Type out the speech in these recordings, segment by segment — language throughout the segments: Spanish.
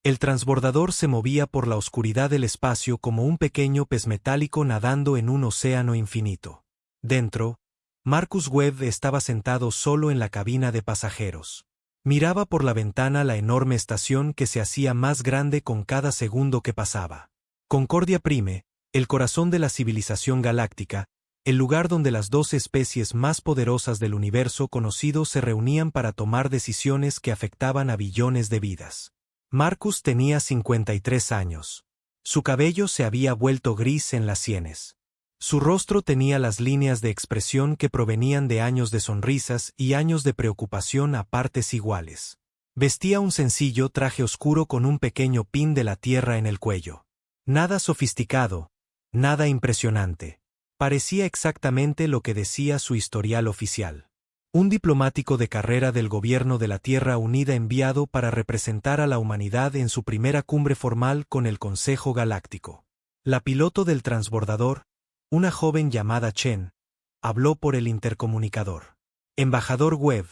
El transbordador se movía por la oscuridad del espacio como un pequeño pez metálico nadando en un océano infinito. Dentro, Marcus Webb estaba sentado solo en la cabina de pasajeros. Miraba por la ventana la enorme estación que se hacía más grande con cada segundo que pasaba. Concordia Prime, el corazón de la civilización galáctica, el lugar donde las dos especies más poderosas del universo conocido se reunían para tomar decisiones que afectaban a billones de vidas. Marcus tenía 53 años. Su cabello se había vuelto gris en las sienes. Su rostro tenía las líneas de expresión que provenían de años de sonrisas y años de preocupación a partes iguales. Vestía un sencillo traje oscuro con un pequeño pin de la Tierra en el cuello. Nada sofisticado, nada impresionante. Parecía exactamente lo que decía su historial oficial. Un diplomático de carrera del gobierno de la Tierra Unida enviado para representar a la humanidad en su primera cumbre formal con el Consejo Galáctico. La piloto del transbordador, una joven llamada Chen, habló por el intercomunicador. Embajador Webb,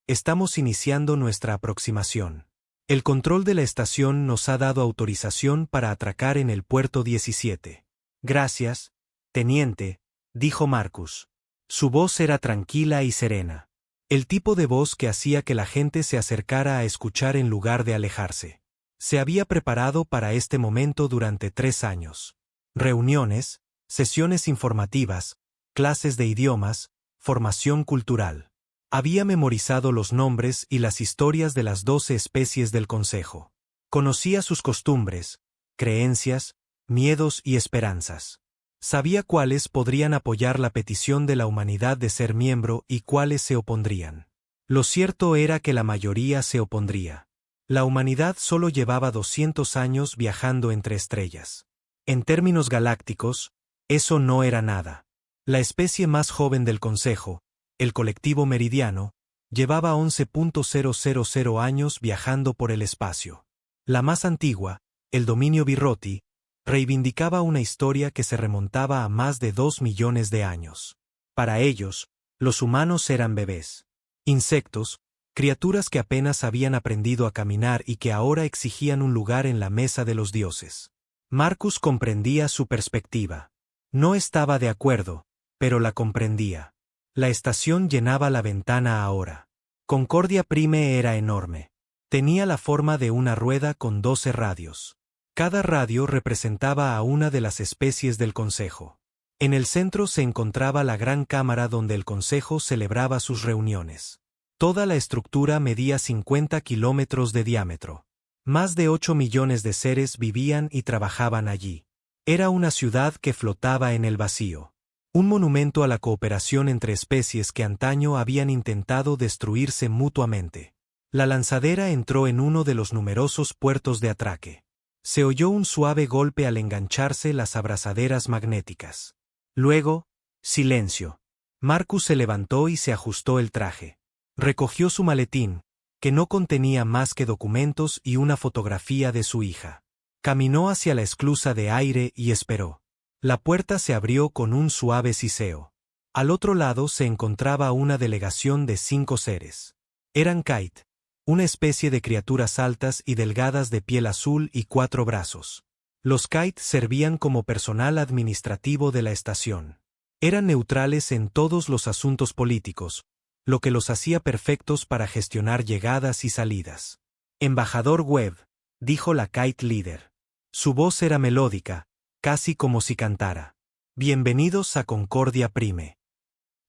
estamos iniciando nuestra aproximación. El control de la estación nos ha dado autorización para atracar en el puerto 17. Gracias, teniente, dijo Marcus. Su voz era tranquila y serena. El tipo de voz que hacía que la gente se acercara a escuchar en lugar de alejarse. Se había preparado para este momento durante 3 años. Reuniones, sesiones informativas, clases de idiomas, formación cultural. Había memorizado los nombres y las historias de las 12 especies del Consejo. Conocía sus costumbres, creencias, miedos y esperanzas. Sabía cuáles podrían apoyar la petición de la humanidad de ser miembro y cuáles se opondrían. Lo cierto era que la mayoría se opondría. La humanidad solo llevaba 200 años viajando entre estrellas. En términos galácticos, eso no era nada. La especie más joven del Consejo, el colectivo meridiano, llevaba 11.000 años viajando por el espacio. La más antigua, el dominio Birroti, reivindicaba una historia que se remontaba a más de 2 millones de años. Para ellos, los humanos eran bebés. Insectos, criaturas que apenas habían aprendido a caminar y que ahora exigían un lugar en la mesa de los dioses. Marcus comprendía su perspectiva. No estaba de acuerdo, pero la comprendía. La estación llenaba la ventana ahora. Concordia Prime era enorme. Tenía la forma de una rueda con 12 radios. Cada radio representaba a una de las especies del Consejo. En el centro se encontraba la gran cámara donde el Consejo celebraba sus reuniones. Toda la estructura medía 50 kilómetros de diámetro. Más de 8 millones de seres vivían y trabajaban allí. Era una ciudad que flotaba en el vacío. Un monumento a la cooperación entre especies que antaño habían intentado destruirse mutuamente. La lanzadera entró en uno de los numerosos puertos de atraque. Se oyó un suave golpe al engancharse las abrazaderas magnéticas. Luego, silencio. Marcus se levantó y se ajustó el traje. Recogió su maletín, que no contenía más que documentos y una fotografía de su hija. Caminó hacia la esclusa de aire y esperó. La puerta se abrió con un suave siseo. Al otro lado se encontraba una delegación de 5 seres. Eran Kite, una especie de criaturas altas y delgadas de piel azul y 4 brazos. Los Kite servían como personal administrativo de la estación. Eran neutrales en todos los asuntos políticos, lo que los hacía perfectos para gestionar llegadas y salidas. Embajador Webb, dijo la Kite líder. Su voz era melódica, casi como si cantara. Bienvenidos a Concordia Prime.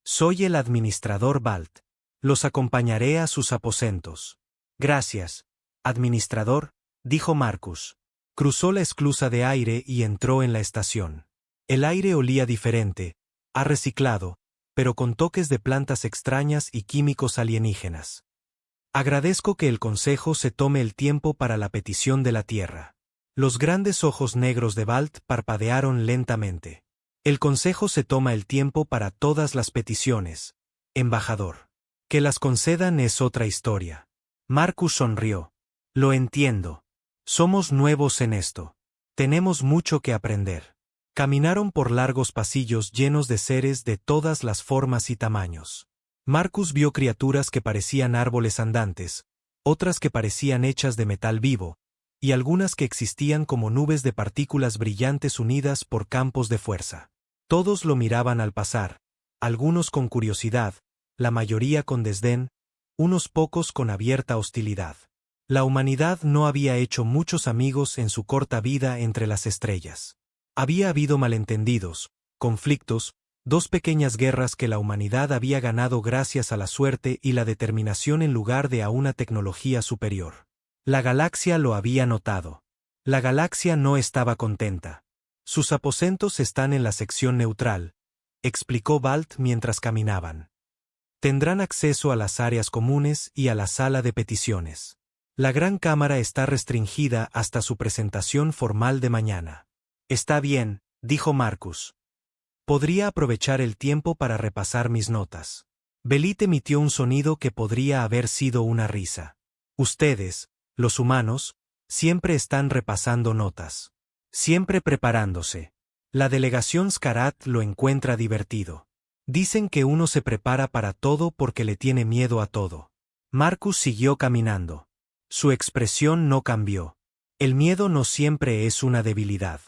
Soy el administrador Balt. Los acompañaré a sus aposentos. Gracias, administrador, dijo Marcus. Cruzó la esclusa de aire y entró en la estación. El aire olía diferente, a reciclado, pero con toques de plantas extrañas y químicos alienígenas. Agradezco que el Consejo se tome el tiempo para la petición de la Tierra. Los grandes ojos negros de Balt parpadearon lentamente. El Consejo se toma el tiempo para todas las peticiones, embajador. Que las concedan es otra historia. Marcus sonrió. Lo entiendo. Somos nuevos en esto. Tenemos mucho que aprender. Caminaron por largos pasillos llenos de seres de todas las formas y tamaños. Marcus vio criaturas que parecían árboles andantes, otras que parecían hechas de metal vivo, y algunas que existían como nubes de partículas brillantes unidas por campos de fuerza. Todos lo miraban al pasar, algunos con curiosidad, la mayoría con desdén, unos pocos con abierta hostilidad. La humanidad no había hecho muchos amigos en su corta vida entre las estrellas. Había habido malentendidos, conflictos, dos pequeñas guerras que la humanidad había ganado gracias a la suerte y la determinación en lugar de a una tecnología superior. La galaxia lo había notado. La galaxia no estaba contenta. Sus aposentos están en la sección neutral, explicó Balt mientras caminaban. Tendrán acceso a las áreas comunes y a la sala de peticiones. La gran cámara está restringida hasta su presentación formal de mañana. Está bien, dijo Marcus. Podría aprovechar el tiempo para repasar mis notas. Belit emitió un sonido que podría haber sido una risa. Ustedes, los humanos, siempre están repasando notas. Siempre preparándose. La delegación Skarat lo encuentra divertido. Dicen que uno se prepara para todo porque le tiene miedo a todo. Marcus siguió caminando. Su expresión no cambió. El miedo no siempre es una debilidad.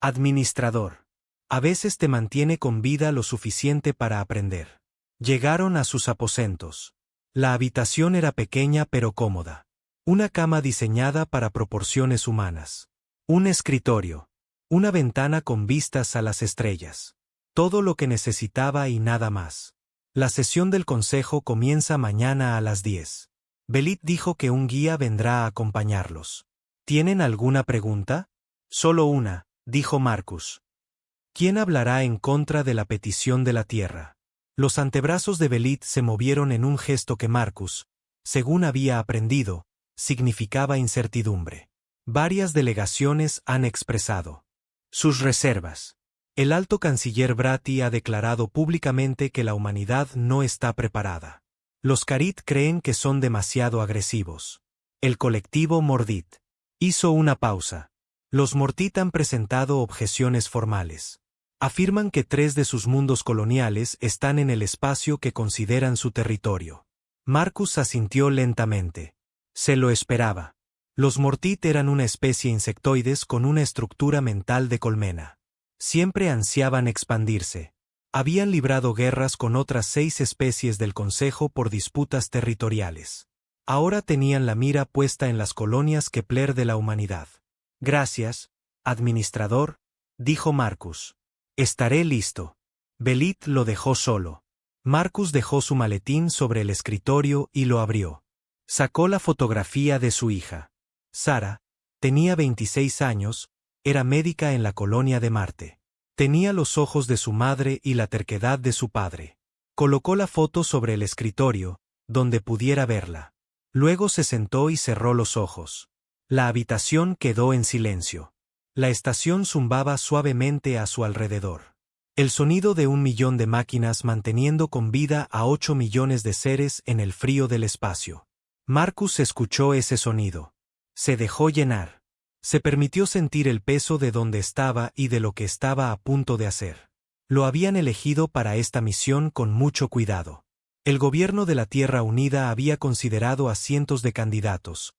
Administrador. A veces te mantiene con vida lo suficiente para aprender. Llegaron a sus aposentos. La habitación era pequeña pero cómoda. Una cama diseñada para proporciones humanas. Un escritorio. Una ventana con vistas a las estrellas. Todo lo que necesitaba y nada más. La sesión del consejo comienza mañana a las 10. Belit dijo que un guía vendrá a acompañarlos. ¿Tienen alguna pregunta? Solo una, dijo Marcus. ¿Quién hablará en contra de la petición de la Tierra? Los antebrazos de Belit se movieron en un gesto que Marcus, según había aprendido, significaba incertidumbre. Varias delegaciones han expresado sus reservas. El alto canciller Bratti ha declarado públicamente que la humanidad no está preparada. Los Carit creen que son demasiado agresivos. El colectivo Mordit hizo una pausa. Los Mortit han presentado objeciones formales. Afirman que 3 de sus mundos coloniales están en el espacio que consideran su territorio. Marcus asintió lentamente. Se lo esperaba. Los Mortit eran una especie insectoides con una estructura mental de colmena. Siempre ansiaban expandirse. Habían librado guerras con otras 6 especies del Consejo por disputas territoriales. Ahora tenían la mira puesta en las colonias Kepler de la humanidad. Gracias, administrador, dijo Marcus. Estaré listo. Belit lo dejó solo. Marcus dejó su maletín sobre el escritorio y lo abrió. Sacó la fotografía de su hija. Sara, tenía 26 años, era médica en la colonia de Marte. Tenía los ojos de su madre y la terquedad de su padre. Colocó la foto sobre el escritorio, donde pudiera verla. Luego se sentó y cerró los ojos. La habitación quedó en silencio. La estación zumbaba suavemente a su alrededor. El sonido de 1 millón de máquinas manteniendo con vida a 8 millones de seres en el frío del espacio. Marcus escuchó ese sonido. Se dejó llenar. Se permitió sentir el peso de donde estaba y de lo que estaba a punto de hacer. Lo habían elegido para esta misión con mucho cuidado. El gobierno de la Tierra Unida había considerado a cientos de candidatos.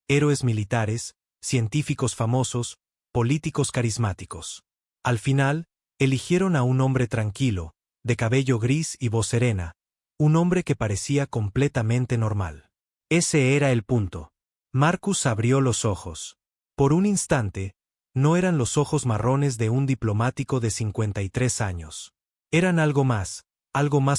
Héroes militares, científicos famosos, políticos carismáticos. Al final, eligieron a un hombre tranquilo, de cabello gris y voz serena, un hombre que parecía completamente normal. Ese era el punto. Marcus abrió los ojos. Por un instante, no eran los ojos marrones de un diplomático de 53 años. Eran algo más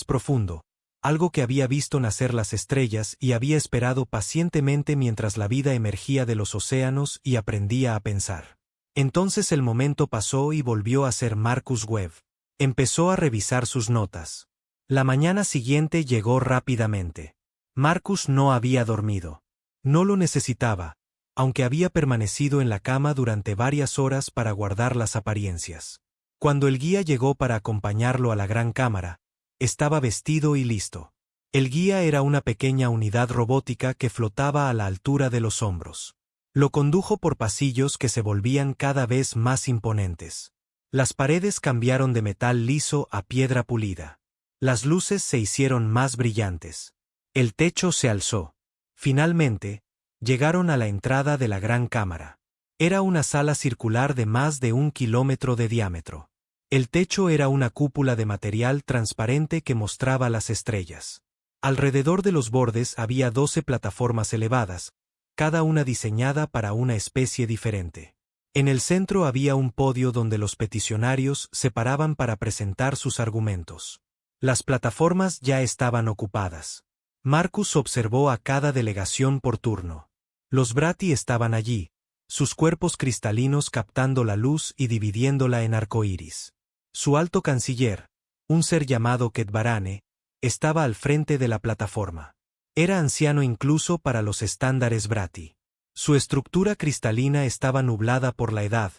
profundo, algo que había visto nacer las estrellas y había esperado pacientemente mientras la vida emergía de los océanos y aprendía a pensar. Entonces el momento pasó y volvió a ser Marcus Webb. Empezó a revisar sus notas. La mañana siguiente llegó rápidamente. Marcus no había dormido. No lo necesitaba, aunque había permanecido en la cama durante varias horas para guardar las apariencias. Cuando el guía llegó para acompañarlo a la gran cámara, estaba vestido y listo. El guía era una pequeña unidad robótica que flotaba a la altura de los hombros. Lo condujo por pasillos que se volvían cada vez más imponentes. Las paredes cambiaron de metal liso a piedra pulida. Las luces se hicieron más brillantes. El techo se alzó. Finalmente, llegaron a la entrada de la gran cámara. Era una sala circular de más de 1 kilómetro de diámetro. El techo era una cúpula de material transparente que mostraba las estrellas. Alrededor de los bordes había 12 plataformas elevadas, cada una diseñada para una especie diferente. En el centro había un podio donde los peticionarios se paraban para presentar sus argumentos. Las plataformas ya estaban ocupadas. Marcus observó a cada delegación por turno. Los Bratti estaban allí, sus cuerpos cristalinos captando la luz y dividiéndola en arcoíris. Su alto canciller, un ser llamado Ketbarane, estaba al frente de la plataforma. Era anciano incluso para los estándares Bratti. Su estructura cristalina estaba nublada por la edad,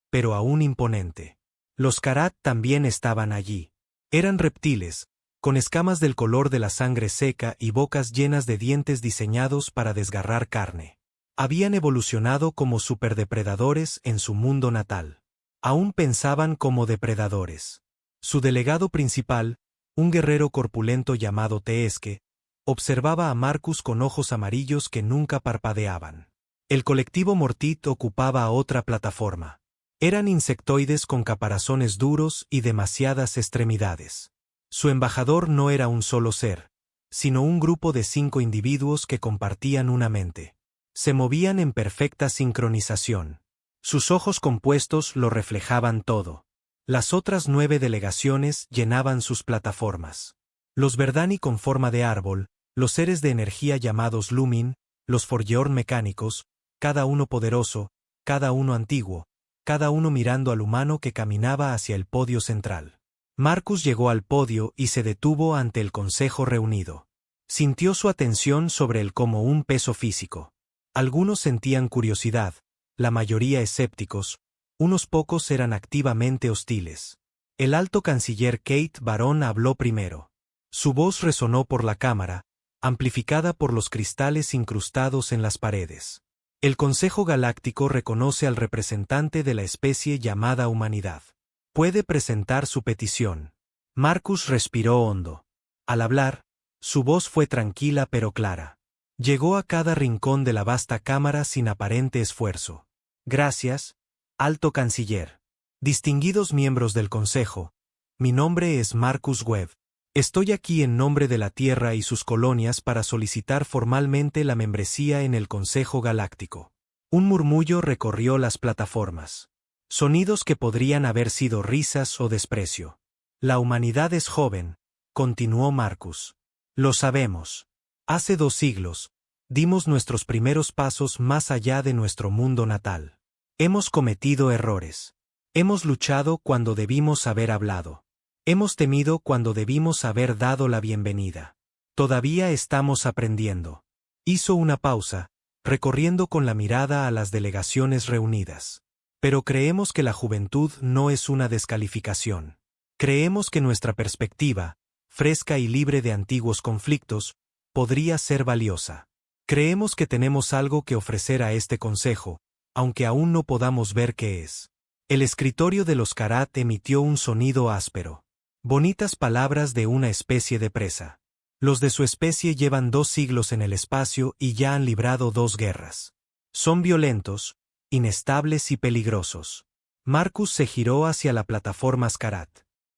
pero aún imponente. Los Karat también estaban allí. Eran reptiles, con escamas del color de la sangre seca y bocas llenas de dientes diseñados para desgarrar carne. Habían evolucionado como superdepredadores en su mundo natal. Aún pensaban como depredadores. Su delegado principal, un guerrero corpulento llamado Teeske, observaba a Marcus con ojos amarillos que nunca parpadeaban. El colectivo Mortit ocupaba otra plataforma. Eran insectoides con caparazones duros y demasiadas extremidades. Su embajador no era un solo ser, sino un grupo de 5 individuos que compartían una mente. Se movían en perfecta sincronización. Sus ojos compuestos lo reflejaban todo. Las otras 9 delegaciones llenaban sus plataformas. Los Verdani con forma de árbol, los seres de energía llamados Lumin, los Forgeorn mecánicos, cada uno poderoso, cada uno antiguo, cada uno mirando al humano que caminaba hacia el podio central. Marcus llegó al podio y se detuvo ante el consejo reunido. Sintió su atención sobre él como un peso físico. Algunos sentían curiosidad, la mayoría escépticos, unos pocos eran activamente hostiles. El alto canciller Kate Baron habló primero. Su voz resonó por la cámara, amplificada por los cristales incrustados en las paredes. El Consejo Galáctico reconoce al representante de la especie llamada humanidad. Puede presentar su petición. Marcus respiró hondo. Al hablar, su voz fue tranquila pero clara. Llegó a cada rincón de la vasta cámara sin aparente esfuerzo. Gracias, alto canciller. Distinguidos miembros del Consejo, mi nombre es Marcus Webb. Estoy aquí en nombre de la Tierra y sus colonias para solicitar formalmente la membresía en el Consejo Galáctico. Un murmullo recorrió las plataformas. Sonidos que podrían haber sido risas o desprecio. La humanidad es joven, continuó Marcus. Lo sabemos. Hace 2 siglos, dimos nuestros primeros pasos más allá de nuestro mundo natal. Hemos cometido errores. Hemos luchado cuando debimos haber hablado. Hemos temido cuando debimos haber dado la bienvenida. Todavía estamos aprendiendo. Hizo una pausa, recorriendo con la mirada a las delegaciones reunidas. Pero creemos que la juventud no es una descalificación. Creemos que nuestra perspectiva, fresca y libre de antiguos conflictos, podría ser valiosa. Creemos que tenemos algo que ofrecer a este consejo, aunque aún no podamos ver qué es. El escritorio de los Karat emitió un sonido áspero. Bonitas palabras de una especie de presa. Los de su especie llevan 2 siglos en el espacio y ya han librado 2 guerras. Son violentos, inestables y peligrosos. Marcus se giró hacia la plataforma Karat.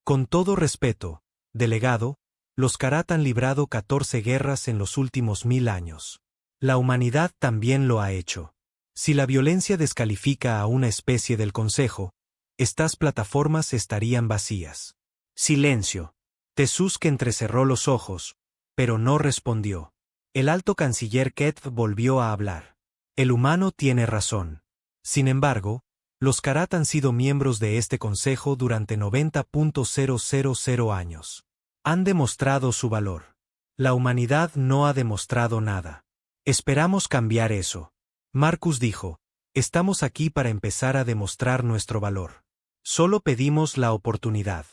Con todo respeto, delegado, los Karat han librado 14 guerras en los últimos 1000 años. La humanidad también lo ha hecho. Si la violencia descalifica a una especie del Consejo, estas plataformas estarían vacías. Silencio. Tezusk entrecerró los ojos, pero no respondió. El alto canciller Ketv volvió a hablar. El humano tiene razón. Sin embargo, los Karat han sido miembros de este consejo durante 90.000 años. Han demostrado su valor. La humanidad no ha demostrado nada. Esperamos cambiar eso. Marcus dijo, estamos aquí para empezar a demostrar nuestro valor. Solo pedimos la oportunidad.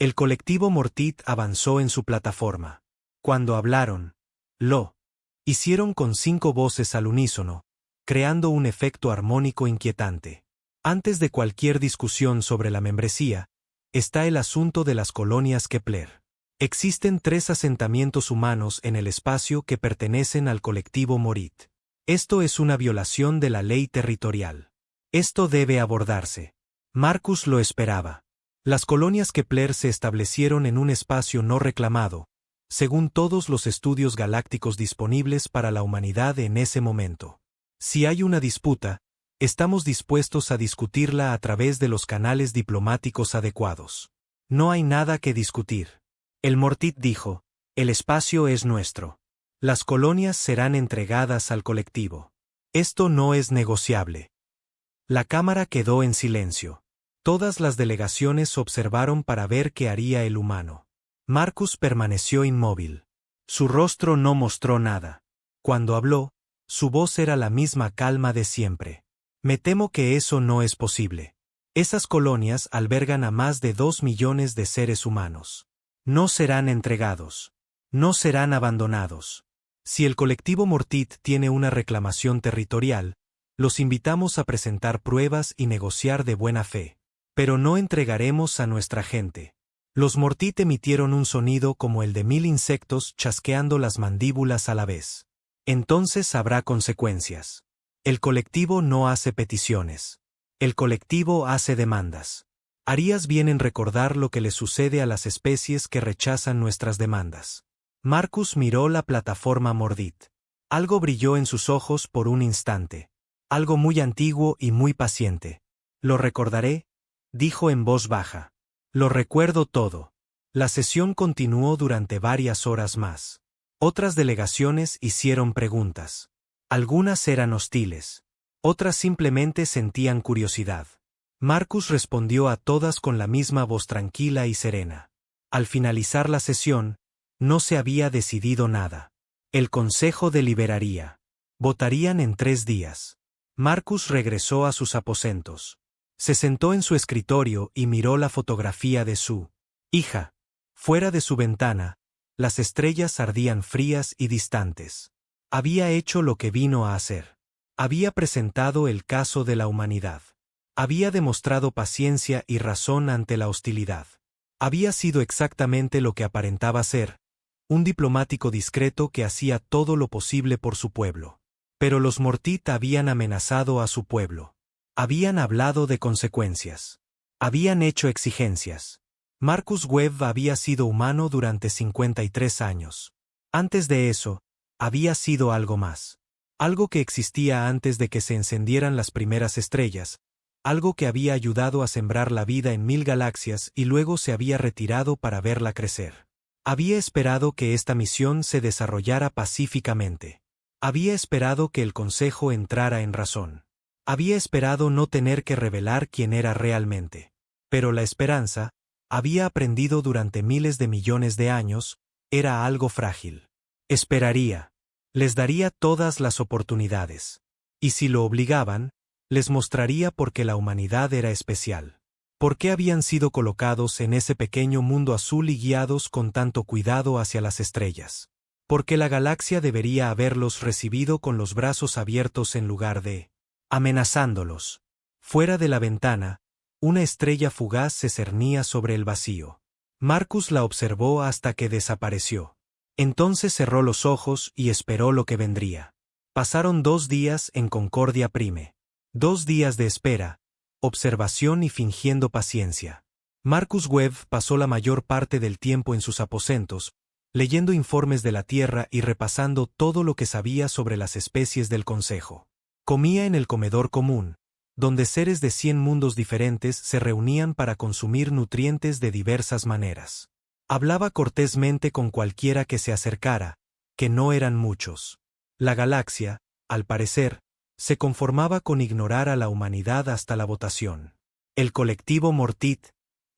El colectivo Mortit avanzó en su plataforma. Cuando hablaron, lo hicieron con 5 voces al unísono, creando un efecto armónico inquietante. Antes de cualquier discusión sobre la membresía, está el asunto de las colonias Kepler. Existen 3 asentamientos humanos en el espacio que pertenecen al colectivo Morit. Esto es una violación de la ley territorial. Esto debe abordarse. Marcus lo esperaba. Las colonias Kepler se establecieron en un espacio no reclamado, según todos los estudios galácticos disponibles para la humanidad en ese momento. Si hay una disputa, estamos dispuestos a discutirla a través de los canales diplomáticos adecuados. No hay nada que discutir. El Mortit dijo, el espacio es nuestro. Las colonias serán entregadas al colectivo. Esto no es negociable. La cámara quedó en silencio. Todas las delegaciones observaron para ver qué haría el humano. Marcus permaneció inmóvil. Su rostro no mostró nada. Cuando habló, su voz era la misma calma de siempre. Me temo que eso no es posible. Esas colonias albergan a más de 2 millones de seres humanos. No serán entregados. No serán abandonados. Si el colectivo Mortit tiene una reclamación territorial, los invitamos a presentar pruebas y negociar de buena fe. Pero no entregaremos a nuestra gente. Los Mortit emitieron un sonido como el de 1000 insectos chasqueando las mandíbulas a la vez. Entonces habrá consecuencias. El colectivo no hace peticiones. El colectivo hace demandas. Harías bien en recordar lo que le sucede a las especies que rechazan nuestras demandas. Marcus miró la plataforma Mortit. Algo brilló en sus ojos por un instante. Algo muy antiguo y muy paciente. Lo recordaré, dijo en voz baja. Lo recuerdo todo. La sesión continuó durante varias horas más. Otras delegaciones hicieron preguntas. Algunas eran hostiles. Otras simplemente sentían curiosidad. Marcus respondió a todas con la misma voz tranquila y serena. Al finalizar la sesión, no se había decidido nada. El consejo deliberaría. Votarían en 3 días. Marcus regresó a sus aposentos. Se sentó en su escritorio y miró la fotografía de su hija. Fuera de su ventana, las estrellas ardían frías y distantes. Había hecho lo que vino a hacer. Había presentado el caso de la humanidad. Había demostrado paciencia y razón ante la hostilidad. Había sido exactamente lo que aparentaba ser, un diplomático discreto que hacía todo lo posible por su pueblo. Pero los Mortit habían amenazado a su pueblo. Habían hablado de consecuencias. Habían hecho exigencias. Marcus Webb había sido humano durante 53 años. Antes de eso, había sido algo más. Algo que existía antes de que se encendieran las primeras estrellas. Algo que había ayudado a sembrar la vida en 1000 galaxias y luego se había retirado para verla crecer. Había esperado que esta misión se desarrollara pacíficamente. Había esperado que el Consejo entrara en razón. Había esperado no tener que revelar quién era realmente. Pero la esperanza, había aprendido durante miles de millones de años, era algo frágil. Esperaría. Les daría todas las oportunidades. Y si lo obligaban, les mostraría por qué la humanidad era especial. Por qué habían sido colocados en ese pequeño mundo azul y guiados con tanto cuidado hacia las estrellas. Porque la galaxia debería haberlos recibido con los brazos abiertos en lugar de amenazándolos. Fuera de la ventana, una estrella fugaz se cernía sobre el vacío. Marcus la observó hasta que desapareció. Entonces cerró los ojos y esperó lo que vendría. Pasaron 2 días en Concordia Prime. 2 días de espera, observación y fingiendo paciencia. Marcus Webb pasó la mayor parte del tiempo en sus aposentos, leyendo informes de la Tierra y repasando todo lo que sabía sobre las especies del Consejo. Comía en el comedor común, donde seres de 100 mundos diferentes se reunían para consumir nutrientes de diversas maneras. Hablaba cortésmente con cualquiera que se acercara, que no eran muchos. La galaxia, al parecer, se conformaba con ignorar a la humanidad hasta la votación. El colectivo Mortit,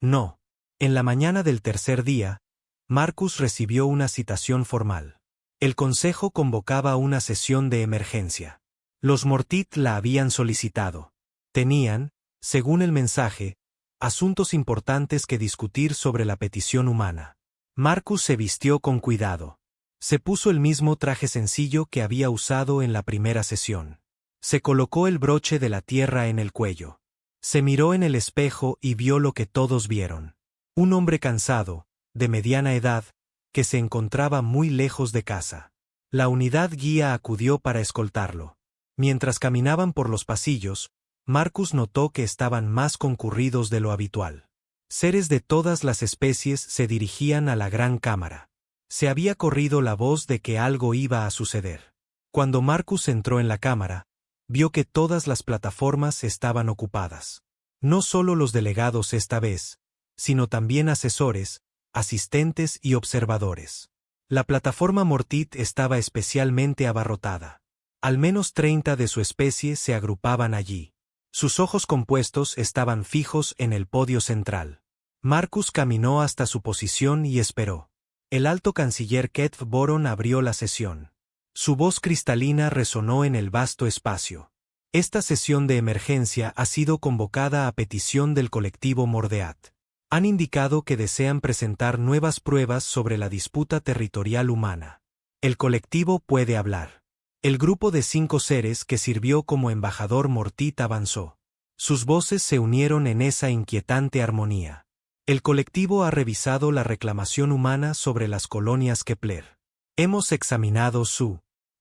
no. En la mañana del tercer día, Marcus recibió una citación formal. El Consejo convocaba una sesión de emergencia. Los Mortit la habían solicitado. Tenían, según el mensaje, asuntos importantes que discutir sobre la petición humana. Marcus se vistió con cuidado. Se puso el mismo traje sencillo que había usado en la primera sesión. Se colocó el broche de la Tierra en el cuello. Se miró en el espejo y vio lo que todos vieron. Un hombre cansado, de mediana edad, que se encontraba muy lejos de casa. La unidad guía acudió para escoltarlo. Mientras caminaban por los pasillos, Marcus notó que estaban más concurridos de lo habitual. Seres de todas las especies se dirigían a la gran cámara. Se había corrido la voz de que algo iba a suceder. Cuando Marcus entró en la cámara, vio que todas las plataformas estaban ocupadas. No solo los delegados esta vez, sino también asesores, asistentes y observadores. La plataforma Mortit estaba especialmente abarrotada. Al menos 30 de su especie se agrupaban allí. Sus ojos compuestos estaban fijos en el podio central. Marcus caminó hasta su posición y esperó. El alto canciller Ketv Boron abrió la sesión. Su voz cristalina resonó en el vasto espacio. Esta sesión de emergencia ha sido convocada a petición del colectivo Mordeat. Han indicado que desean presentar nuevas pruebas sobre la disputa territorial humana. El colectivo puede hablar. El grupo de 5 seres que sirvió como embajador Mortit avanzó. Sus voces se unieron en esa inquietante armonía. El colectivo ha revisado la reclamación humana sobre las colonias Kepler. Hemos examinado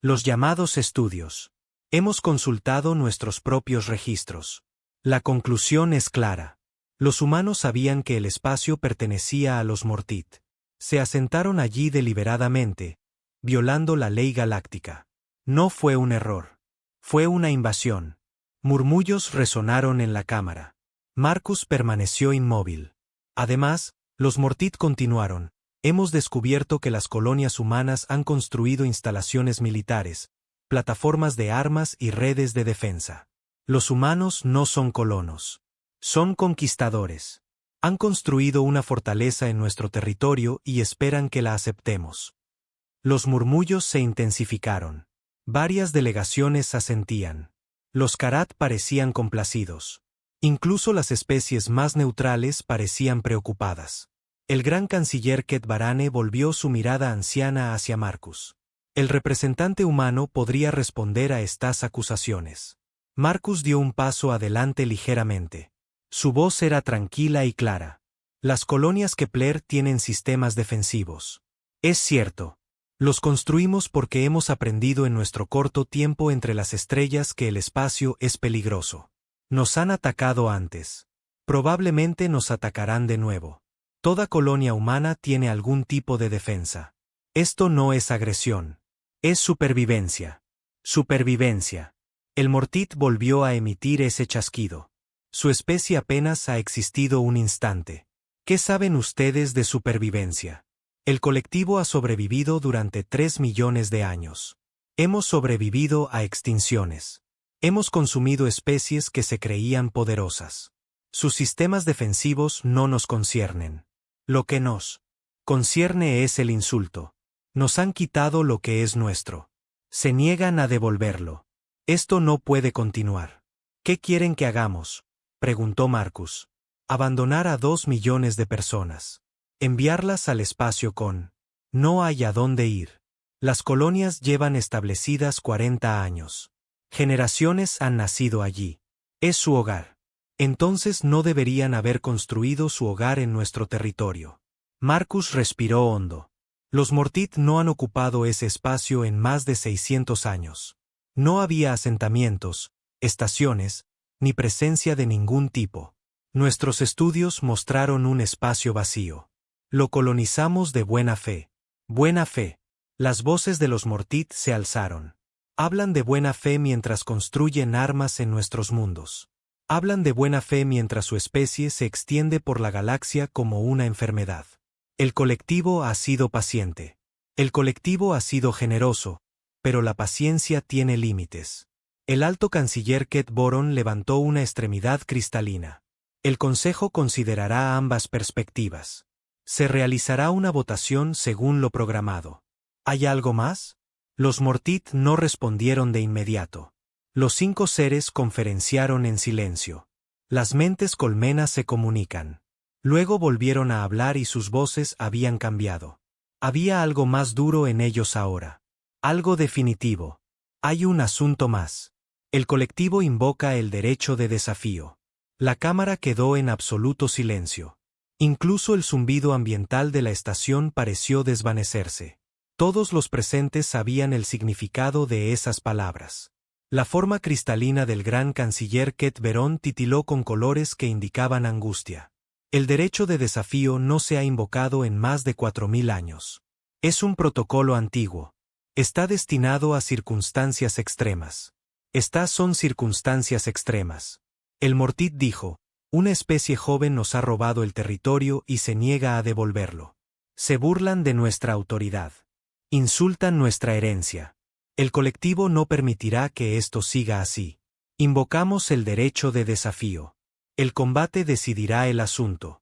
los llamados estudios. Hemos consultado nuestros propios registros. La conclusión es clara. Los humanos sabían que el espacio pertenecía a los Mortit. Se asentaron allí deliberadamente, violando la ley galáctica. No fue un error. Fue una invasión. Murmullos resonaron en la cámara. Marcus permaneció inmóvil. Además, los Mortit continuaron. Hemos descubierto que las colonias humanas han construido instalaciones militares, plataformas de armas y redes de defensa. Los humanos no son colonos. Son conquistadores. Han construido una fortaleza en nuestro territorio y esperan que la aceptemos. Los murmullos se intensificaron. Varias delegaciones asentían. Los Karat parecían complacidos. Incluso las especies más neutrales parecían preocupadas. El gran canciller Ket Barane volvió su mirada anciana hacia Marcus. El representante humano podría responder a estas acusaciones. Marcus dio un paso adelante ligeramente. Su voz era tranquila y clara. Las colonias Kepler tienen sistemas defensivos. Es cierto. Los construimos porque hemos aprendido en nuestro corto tiempo entre las estrellas que el espacio es peligroso. Nos han atacado antes. Probablemente nos atacarán de nuevo. Toda colonia humana tiene algún tipo de defensa. Esto no es agresión. Es supervivencia. Supervivencia. El Mortit volvió a emitir ese chasquido. Su especie apenas ha existido un instante. ¿Qué saben ustedes de supervivencia? El colectivo ha sobrevivido durante 3 millones de años. Hemos sobrevivido a extinciones. Hemos consumido especies que se creían poderosas. Sus sistemas defensivos no nos conciernen. Lo que nos concierne es el insulto. Nos han quitado lo que es nuestro. Se niegan a devolverlo. Esto no puede continuar. ¿Qué quieren que hagamos?, preguntó Marcus. Abandonar a 2 millones de personas. Enviarlas al espacio con no hay a dónde ir. Las colonias llevan establecidas 40 años. Generaciones han nacido allí. Es su hogar. Entonces no deberían haber construido su hogar en nuestro territorio. Marcus respiró hondo. Los Mortit no han ocupado ese espacio en más de 600 años. No había asentamientos, estaciones, ni presencia de ningún tipo. Nuestros estudios mostraron un espacio vacío. Lo colonizamos de buena fe. Buena fe. Las voces de los Mortit se alzaron. Hablan de buena fe mientras construyen armas en nuestros mundos. Hablan de buena fe mientras su especie se extiende por la galaxia como una enfermedad. El colectivo ha sido paciente. El colectivo ha sido generoso, pero la paciencia tiene límites. El alto canciller Ket Boron levantó una extremidad cristalina. El Consejo considerará ambas perspectivas. Se realizará una votación según lo programado. ¿Hay algo más? Los Mortit no respondieron de inmediato. Los 5 seres conferenciaron en silencio. Las mentes colmenas se comunican. Luego volvieron a hablar y sus voces habían cambiado. Había algo más duro en ellos ahora. Algo definitivo. Hay un asunto más. El colectivo invoca el derecho de desafío. La cámara quedó en absoluto silencio. Incluso el zumbido ambiental de la estación pareció desvanecerse. Todos los presentes sabían el significado de esas palabras. La forma cristalina del gran canciller Ket Verón titiló con colores que indicaban angustia. El derecho de desafío no se ha invocado en más de 4000 años. Es un protocolo antiguo. Está destinado a circunstancias extremas. Estas son circunstancias extremas. El Mortit dijo, una especie joven nos ha robado el territorio y se niega a devolverlo. Se burlan de nuestra autoridad. Insultan nuestra herencia. El colectivo no permitirá que esto siga así. Invocamos el derecho de desafío. El combate decidirá el asunto.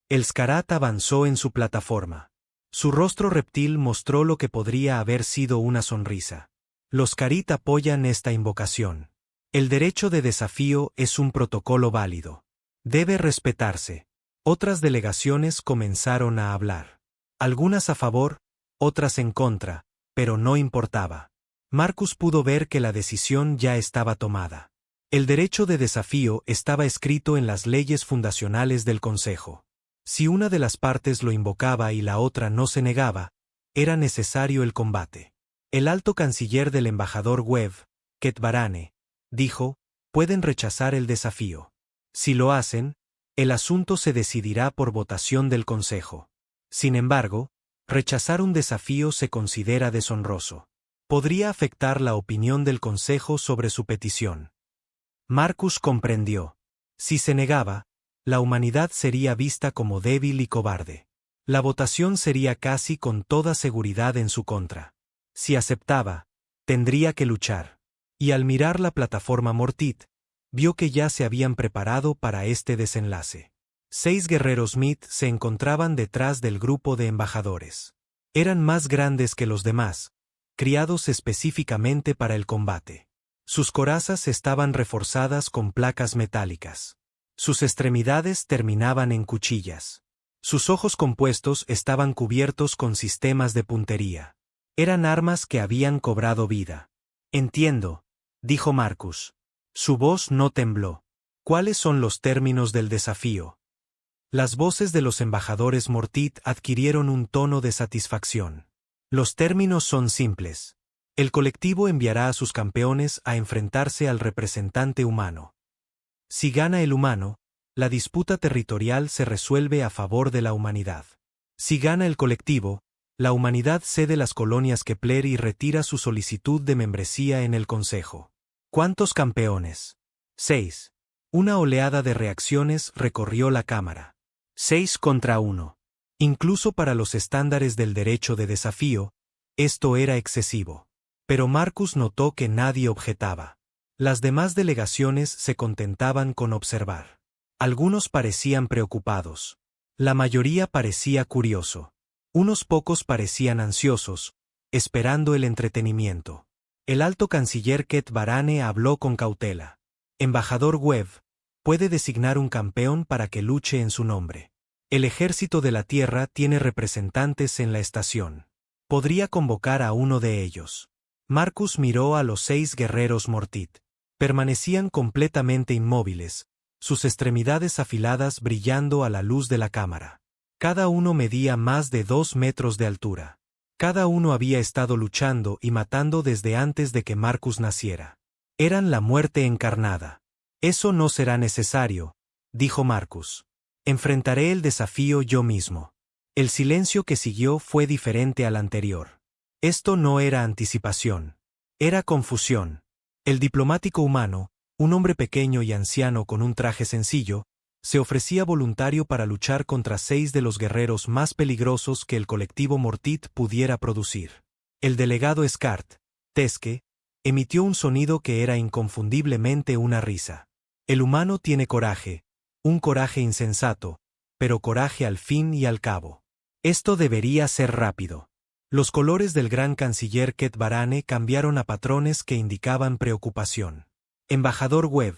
El Skarat avanzó en su plataforma. Su rostro reptil mostró lo que podría haber sido una sonrisa. Los Skarit apoyan esta invocación. El derecho de desafío es un protocolo válido. Debe respetarse. Otras delegaciones comenzaron a hablar. Algunas a favor, otras en contra, pero no importaba. Marcus pudo ver que la decisión ya estaba tomada. El derecho de desafío estaba escrito en las leyes fundacionales del Consejo. Si una de las partes lo invocaba y la otra no se negaba, era necesario el combate. El alto canciller del embajador Webb, Ket Barane, dijo, pueden rechazar el desafío. Si lo hacen, el asunto se decidirá por votación del Consejo. Sin embargo, rechazar un desafío se considera deshonroso. Podría afectar la opinión del Consejo sobre su petición. Marcus comprendió. Si se negaba, la humanidad sería vista como débil y cobarde. La votación sería casi con toda seguridad en su contra. Si aceptaba, tendría que luchar. Y al mirar la plataforma Mortit, vio que ya se habían preparado para este desenlace. 6 guerreros Mit se encontraban detrás del grupo de embajadores. Eran más grandes que los demás, criados específicamente para el combate. Sus corazas estaban reforzadas con placas metálicas. Sus extremidades terminaban en cuchillas. Sus ojos compuestos estaban cubiertos con sistemas de puntería. Eran armas que habían cobrado vida. Entiendo, dijo Marcus. Su voz no tembló. ¿Cuáles son los términos del desafío? Las voces de los embajadores Mortit adquirieron un tono de satisfacción. Los términos son simples. El colectivo enviará a sus campeones a enfrentarse al representante humano. Si gana el humano, la disputa territorial se resuelve a favor de la humanidad. Si gana el colectivo, la humanidad cede las colonias Kepler y retira su solicitud de membresía en el Consejo. ¿Cuántos campeones? 6. Una oleada de reacciones recorrió la cámara. 6 contra 1. Incluso para los estándares del derecho de desafío, esto era excesivo. Pero Marcus notó que nadie objetaba. Las demás delegaciones se contentaban con observar. Algunos parecían preocupados. La mayoría parecía curioso. Unos pocos parecían ansiosos, esperando el entretenimiento. El alto canciller Ket Barane habló con cautela. Embajador Webb, puede designar un campeón para que luche en su nombre. El ejército de la Tierra tiene representantes en la estación. Podría convocar a uno de ellos. Marcus miró a los 6 guerreros Mortit. Permanecían completamente inmóviles, sus extremidades afiladas brillando a la luz de la cámara. Cada uno medía más de 2 metros de altura. Cada uno había estado luchando y matando desde antes de que Marcus naciera. Eran la muerte encarnada. Eso no será necesario, dijo Marcus. Enfrentaré el desafío yo mismo. El silencio que siguió fue diferente al anterior. Esto no era anticipación. Era confusión. El diplomático humano, un hombre pequeño y anciano con un traje sencillo, se ofrecía voluntario para luchar contra 6 de los guerreros más peligrosos que el colectivo Mortit pudiera producir. El delegado Skart, Teske, emitió un sonido que era inconfundiblemente una risa. El humano tiene coraje, un coraje insensato, pero coraje al fin y al cabo. Esto debería ser rápido. Los colores del gran canciller Ket Barane cambiaron a patrones que indicaban preocupación. Embajador Webb,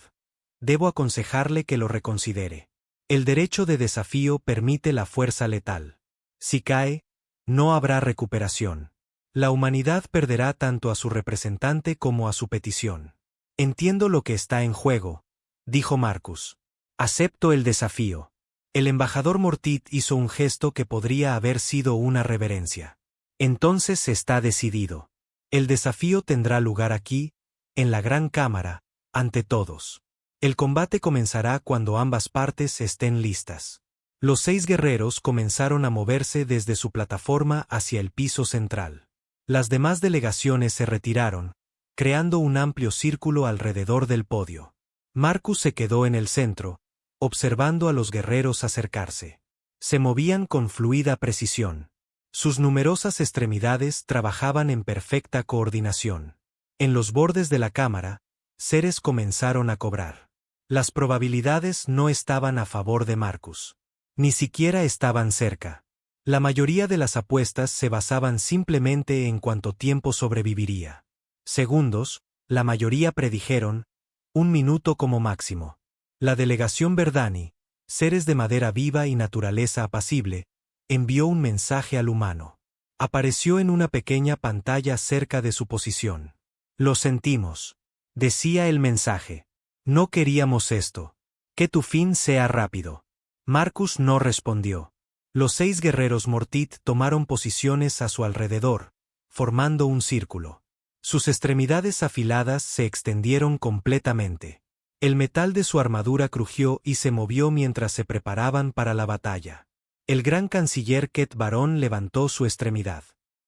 debo aconsejarle que lo reconsidere. El derecho de desafío permite la fuerza letal. Si cae, no habrá recuperación. La humanidad perderá tanto a su representante como a su petición. Entiendo lo que está en juego, dijo Marcus. Acepto el desafío. El embajador Mortit hizo un gesto que podría haber sido una reverencia. Entonces está decidido. El desafío tendrá lugar aquí, en la gran cámara, ante todos. El combate comenzará cuando ambas partes estén listas. Los 6 guerreros comenzaron a moverse desde su plataforma hacia el piso central. Las demás delegaciones se retiraron, creando un amplio círculo alrededor del podio. Marcus se quedó en el centro, observando a los guerreros acercarse. Se movían con fluida precisión. Sus numerosas extremidades trabajaban en perfecta coordinación. En los bordes de la cámara, seres comenzaron a cobrar. Las probabilidades no estaban a favor de Marcus. Ni siquiera estaban cerca. La mayoría de las apuestas se basaban simplemente en cuánto tiempo sobreviviría. Segundos, la mayoría predijeron 1 minuto como máximo. La delegación Verdani, seres de madera viva y naturaleza apacible, envió un mensaje al humano. Apareció en una pequeña pantalla cerca de su posición. Lo sentimos, decía el mensaje. No queríamos esto. Que tu fin sea rápido. Marcus no respondió. Los 6 guerreros Mortit tomaron posiciones a su alrededor, formando un círculo. Sus extremidades afiladas se extendieron completamente. El metal de su armadura crujió y se movió mientras se preparaban para la batalla. El gran canciller Ket Baron levantó su extremidad.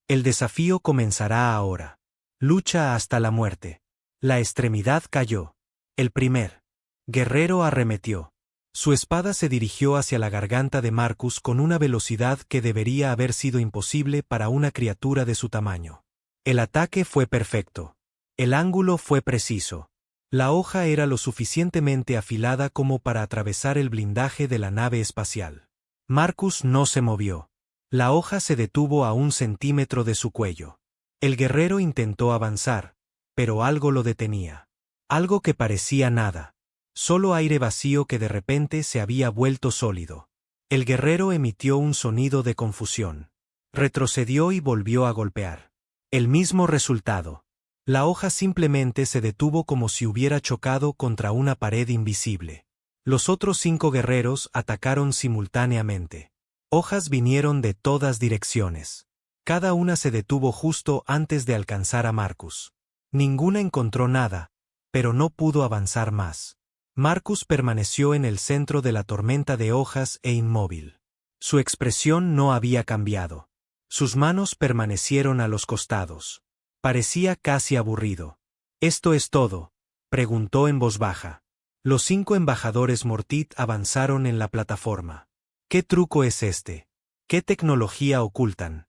El desafío comenzará ahora. Lucha hasta la muerte. La extremidad cayó. El primer guerrero arremetió. Su espada se dirigió hacia la garganta de Marcus con una velocidad que debería haber sido imposible para una criatura de su tamaño. El ataque fue perfecto. El ángulo fue preciso. La hoja era lo suficientemente afilada como para atravesar el blindaje de la nave espacial. Marcus no se movió. La hoja se detuvo a 1 centímetro de su cuello. El guerrero intentó avanzar, pero algo lo detenía. Algo que parecía nada. Solo aire vacío que de repente se había vuelto sólido. El guerrero emitió un sonido de confusión. Retrocedió y volvió a golpear. El mismo resultado. La hoja simplemente se detuvo como si hubiera chocado contra una pared invisible. Los otros 5 guerreros atacaron simultáneamente. Hojas vinieron de todas direcciones. Cada una se detuvo justo antes de alcanzar a Marcus. Ninguna encontró nada, pero no pudo avanzar más. Marcus permaneció en el centro de la tormenta de hojas e inmóvil. Su expresión no había cambiado. Sus manos permanecieron a los costados. Parecía casi aburrido. ¿Esto es todo?, preguntó en voz baja. Los 5 embajadores Mortit avanzaron en la plataforma. ¿Qué truco es este? ¿Qué tecnología ocultan?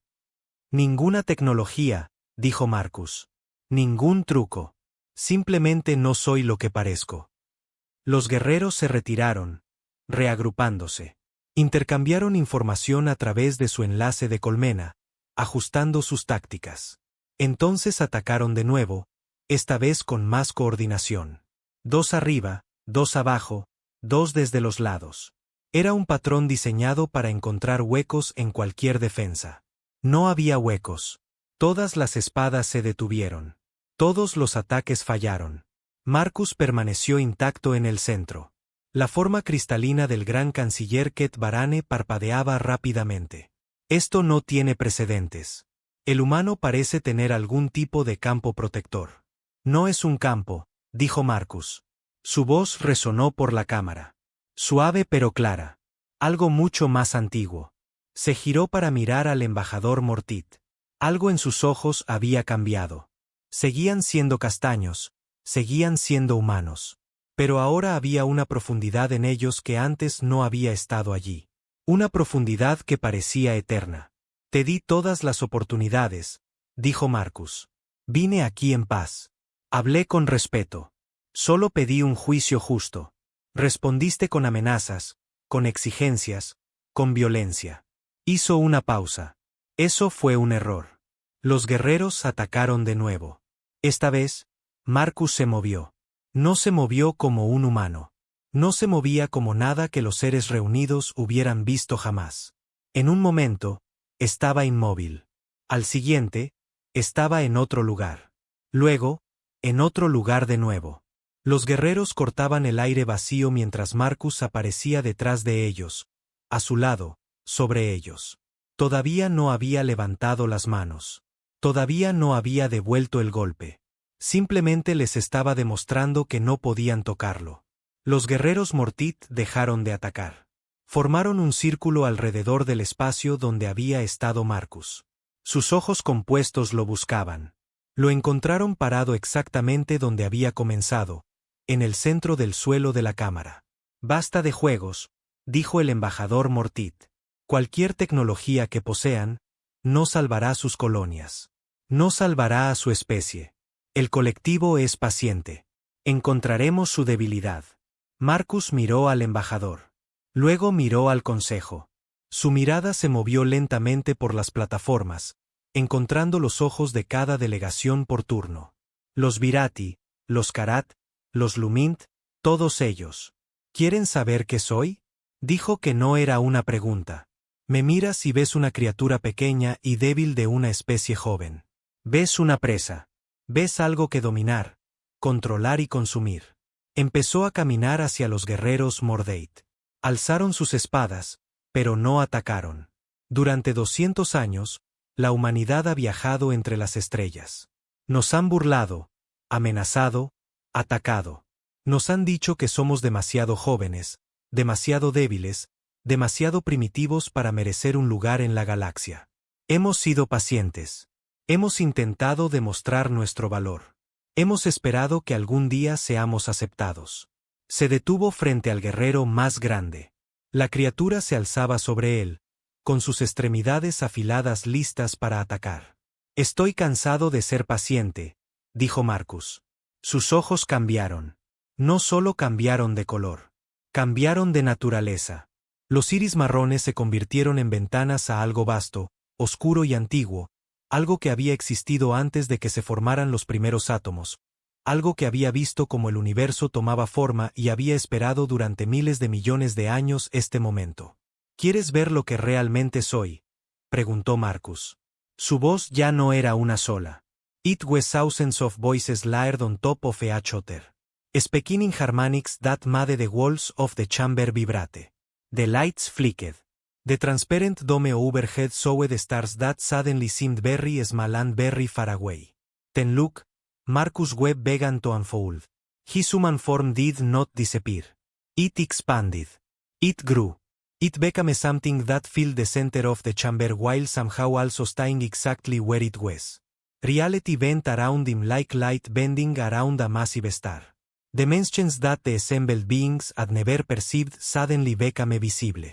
Ninguna tecnología, dijo Marcus. Ningún truco. Simplemente no soy lo que parezco. Los guerreros se retiraron, reagrupándose. Intercambiaron información a través de su enlace de colmena, ajustando sus tácticas. Entonces atacaron de nuevo, esta vez con más coordinación. 2 arriba, 2 abajo, 2 desde los lados. Era un patrón diseñado para encontrar huecos en cualquier defensa. No había huecos. Todas las espadas se detuvieron. Todos los ataques fallaron. Marcus permaneció intacto en el centro. La forma cristalina del gran canciller Ket Barane parpadeaba rápidamente. Esto no tiene precedentes. El humano parece tener algún tipo de campo protector. No es un campo, dijo Marcus. Su voz resonó por la cámara. Suave pero clara. Algo mucho más antiguo. Se giró para mirar al embajador Mortit. Algo en sus ojos había cambiado. Seguían siendo castaños, seguían siendo humanos. Pero ahora había una profundidad en ellos que antes no había estado allí. Una profundidad que parecía eterna. Te di todas las oportunidades, dijo Marcus. Vine aquí en paz. Hablé con respeto. Solo pedí un juicio justo. Respondiste con amenazas, con exigencias, con violencia. Hizo una pausa. Eso fue un error. Los guerreros atacaron de nuevo. Esta vez, Marcus se movió. No se movió como un humano. No se movía como nada que los seres reunidos hubieran visto jamás. En un momento, estaba inmóvil. Al siguiente, estaba en otro lugar. Luego, en otro lugar de nuevo. Los guerreros cortaban el aire vacío mientras Marcus aparecía detrás de ellos, a su lado, sobre ellos. Todavía no había levantado las manos. Todavía no había devuelto el golpe. Simplemente les estaba demostrando que no podían tocarlo. Los guerreros Mortit dejaron de atacar. Formaron un círculo alrededor del espacio donde había estado Marcus. Sus ojos compuestos lo buscaban. Lo encontraron parado exactamente donde había comenzado, en el centro del suelo de la cámara. «Basta de juegos», dijo el embajador Mortit. «Cualquier tecnología que posean, no salvará sus colonias. No salvará a su especie. El colectivo es paciente. Encontraremos su debilidad». Marcus miró al embajador. Luego miró al consejo. Su mirada se movió lentamente por las plataformas, encontrando los ojos de cada delegación por turno. Los Virati, los Karat, los Lumint, todos ellos. ¿Quieren saber qué soy? Dijo que no era una pregunta. Me miras y ves una criatura pequeña y débil de una especie joven. Ves una presa. Ves algo que dominar, controlar y consumir. Empezó a caminar hacia los guerreros Mordeit. Alzaron sus espadas, pero no atacaron. Durante 200 años, la humanidad ha viajado entre las estrellas. Nos han burlado, amenazado, atacado. Nos han dicho que somos demasiado jóvenes, demasiado débiles, demasiado primitivos para merecer un lugar en la galaxia. Hemos sido pacientes. Hemos intentado demostrar nuestro valor. Hemos esperado que algún día seamos aceptados. Se detuvo frente al guerrero más grande. La criatura se alzaba sobre él, con sus extremidades afiladas listas para atacar. «Estoy cansado de ser paciente», dijo Marcus. Sus ojos cambiaron. No solo cambiaron de color. Cambiaron de naturaleza. Los iris marrones se convirtieron en ventanas a algo vasto, oscuro y antiguo, algo que había existido antes de que se formaran los primeros átomos, algo que había visto cómo el universo tomaba forma y había esperado durante miles de millones de años este momento. «¿Quieres ver lo que realmente soy?», preguntó Marcus. Su voz ya no era una sola. «It was thousands of voices layered on top of each other. Speaking in harmonics that made the walls of the chamber vibrate. The lights flicked. The transparent dome overhead showed stars that suddenly seemed very small and very far away. Then look, Marcus Webb began to unfold. His human form did not disappear. It expanded. It grew. It became something that filled the center of the chamber while somehow also staying exactly where it was. Reality bent around him like light bending around a massive star. Dimensions that the assembled beings had never perceived suddenly became visible.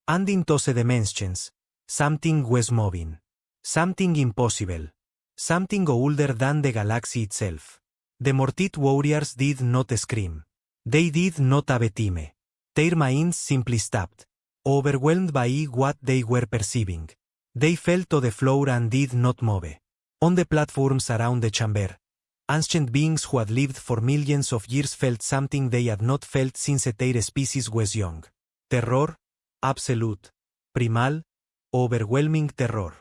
And in those dimensions, something was moving. Something impossible. Something older than the galaxy itself. The Mortit warriors did not scream. They did not have a team. Their minds simply stopped, overwhelmed by what they were perceiving. They fell to the floor and did not move. On the platforms around the chamber, ancient beings who had lived for millions of years felt something they had not felt since their species was young. Terror, absolute, primal, overwhelming terror.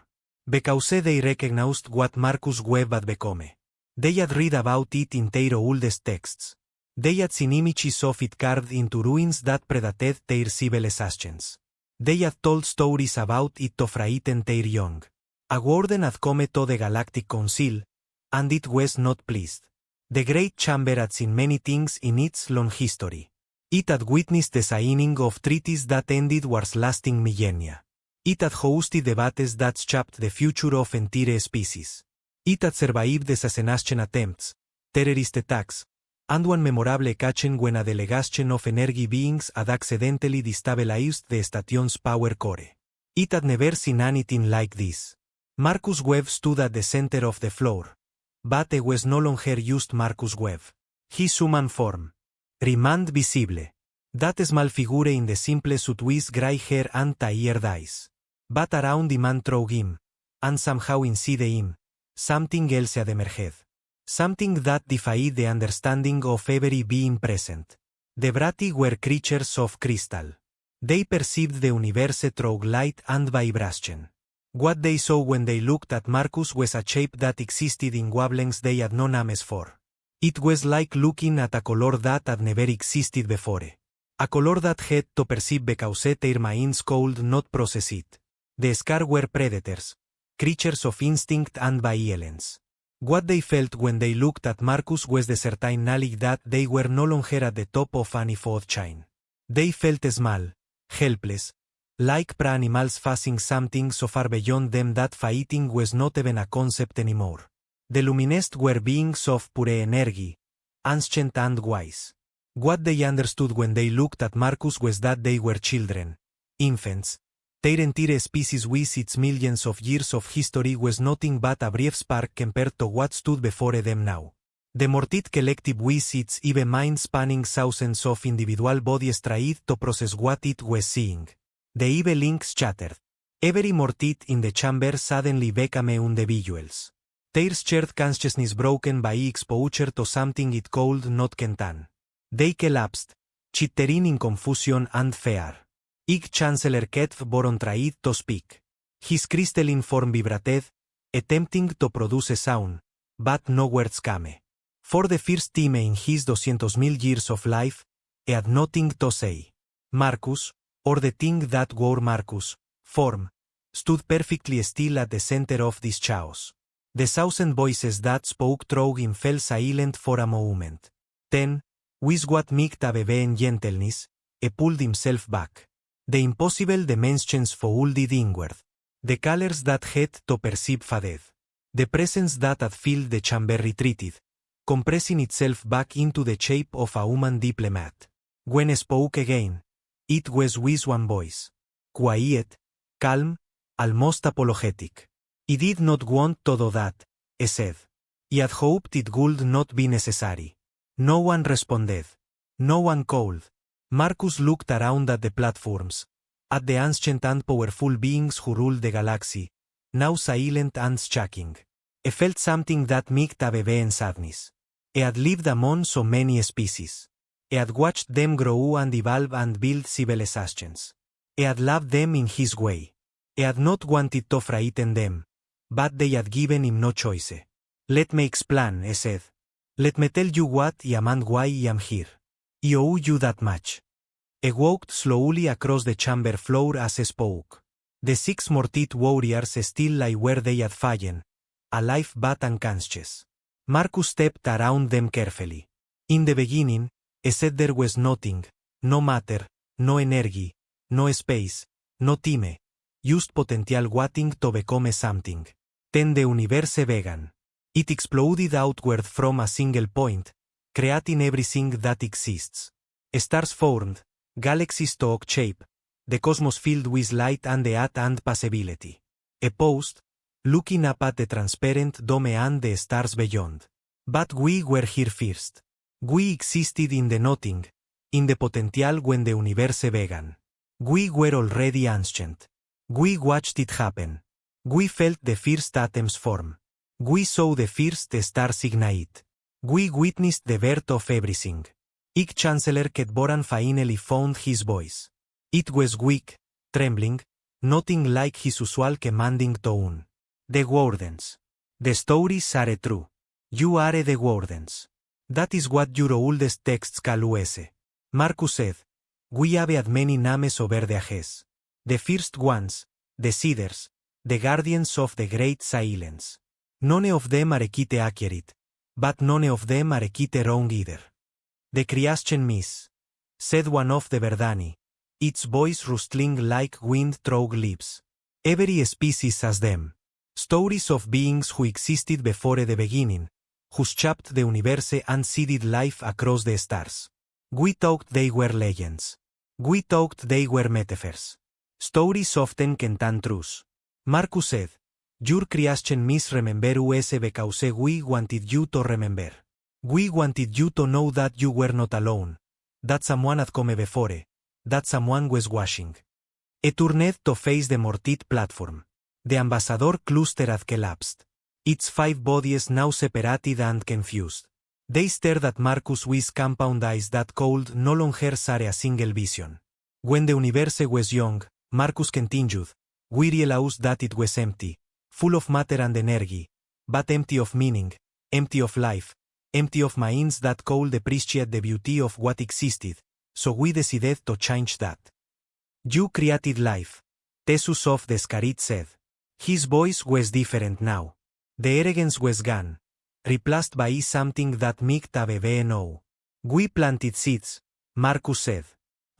Because they recognized what Marcus Webb had become. They had read about it in their oldest texts. They had seen images of it carved into ruins that predated their civilizations. They had told stories about it to frighten their young. A warden had come to the Galactic Council, and it was not pleased. The Great Chamber had seen many things in its long history. It had witnessed the signing of treaties that ended wars lasting millennia. It had hosted debates that shaped the future of entire species. It had survived assassination attempts, terrorist attacks, and one memorable occasion when a delegation of energy beings had accidentally destabilized the station's power core. It had never seen anything like this. Marcus Webb stood at the center of the floor. But it was no longer just Marcus Webb. His human form remained visible. That small figure in the simple suit with gray hair and tired eyes. But around him and through him, and somehow inside him, something else had emerged. Something that defied the understanding of every being present. The Virati were creatures of crystal. They perceived the universe through light and vibration. What they saw when they looked at Marcus was a shape that existed in wavelengths they had no names for. It was like looking at a color that had never existed before. A color that had to perceive because their minds could not process it. The Scar were predators, creatures of instinct and violence. What they felt when they looked at Marcus was the certain knowledge that they were no longer at the top of any food chain. They felt small, helpless, like pre-animals facing something so far beyond them that fighting was not even a concept anymore. The Luminest were beings of pure energy, ancient and wise. What they understood when they looked at Marcus was that they were children, infants. Their entire species with its millions of years of history was nothing but a brief spark compared to what stood before them now. The Mortit collective with its even mind spanning thousands of individual bodies tried to process what it was seeing. The evil links shattered. Every Mortit in the chamber suddenly became individuals. Their shared consciousness broken by exposure to something it could not contain. They collapsed, chittering in confusion and fear. Ich Chancellor Ketv Boron tried to speak. His crystalline form vibrated, attempting to produce a sound, but no words came. For the first time in his 200,000 years of life, he had nothing to say. Marcus, or the thing that wore Marcus, form, stood perfectly still at the center of this chaos. The thousand voices that spoke through him fell silent for a moment. Then, with what might have been gentleness, he pulled himself back. The impossible dimensions folded inward. The colors that had to perceive faded. The presence that had filled the chamber retreated, compressing itself back into the shape of a human diplomat. When he spoke again, it was with one voice. Quiet, calm, almost apologetic. He did not want to do that, he said. He had hoped it would not be necessary. No one responded. No one called. Marcus looked around at the platforms, at the ancient and powerful beings who ruled the galaxy, now silent and shaking. He felt something that might have been sadness. He had lived among so many species. He had watched them grow and evolve and build civilizations. He had loved them in his way. He had not wanted to frighten them, but they had given him no choice. Let me explain, he said. Let me tell you what I am and why I am here. I owe you that much. He walked slowly across the chamber floor as he spoke. The 6 Mortit warriors still lay where they had fallen, alive but unconscious. Marcus stepped around them carefully. In the beginning, he said there was nothing, no matter, no energy, no space, no time, just potential waiting to become something. Then the universe began. It exploded outward from a single point, creating everything that exists. Stars formed, galaxies took shape, the cosmos filled with light and the art and possibility. He paused, looking up at the transparent dome and the stars beyond. But we were here first. We existed in the nothing, in the potential when the universe began. We were already ancient. We watched it happen. We felt the first atoms form. We saw the first stars ignite. We witnessed the birth of everything. Ich Chancellor Ketboran finally found his voice. It was weak, trembling, nothing like his usual commanding tone. The Wardens. The stories are true. You are the Wardens. That is what your oldest texts call us. Marcus said. We have had many names over the ages. The first ones, the Seeders, the Guardians of the Great Silence. None of them are quite accurate, but none of them are quite wrong either. The Christian Miss, said one of the Verdani, its voice rustling like wind through leaves. Every species has them. Stories of beings who existed before the beginning, who shaped the universe and seeded life across the stars. We thought they were legends. We thought they were metaphors. Stories often contain truth. Marcus said, your Christian Miss remember us because we wanted you to remember. We wanted you to know that you were not alone, that someone had come before, that someone was watching. He turned to face the Mortit platform. The ambassador cluster had collapsed. Its 5 bodies now separated and confused. They stared at Marcus with compound eyes that could no longer share a single vision. When the universe was young, Marcus continued, we realized that it was empty, full of matter and energy, but empty of meaning, empty of life, empty of minds that could appreciate the beauty of what existed, so we decided to change that. You created life, Theseus of the Scarid said. His voice was different now. The arrogance was gone, replaced by something that might have been now. We planted seeds, Marcus said.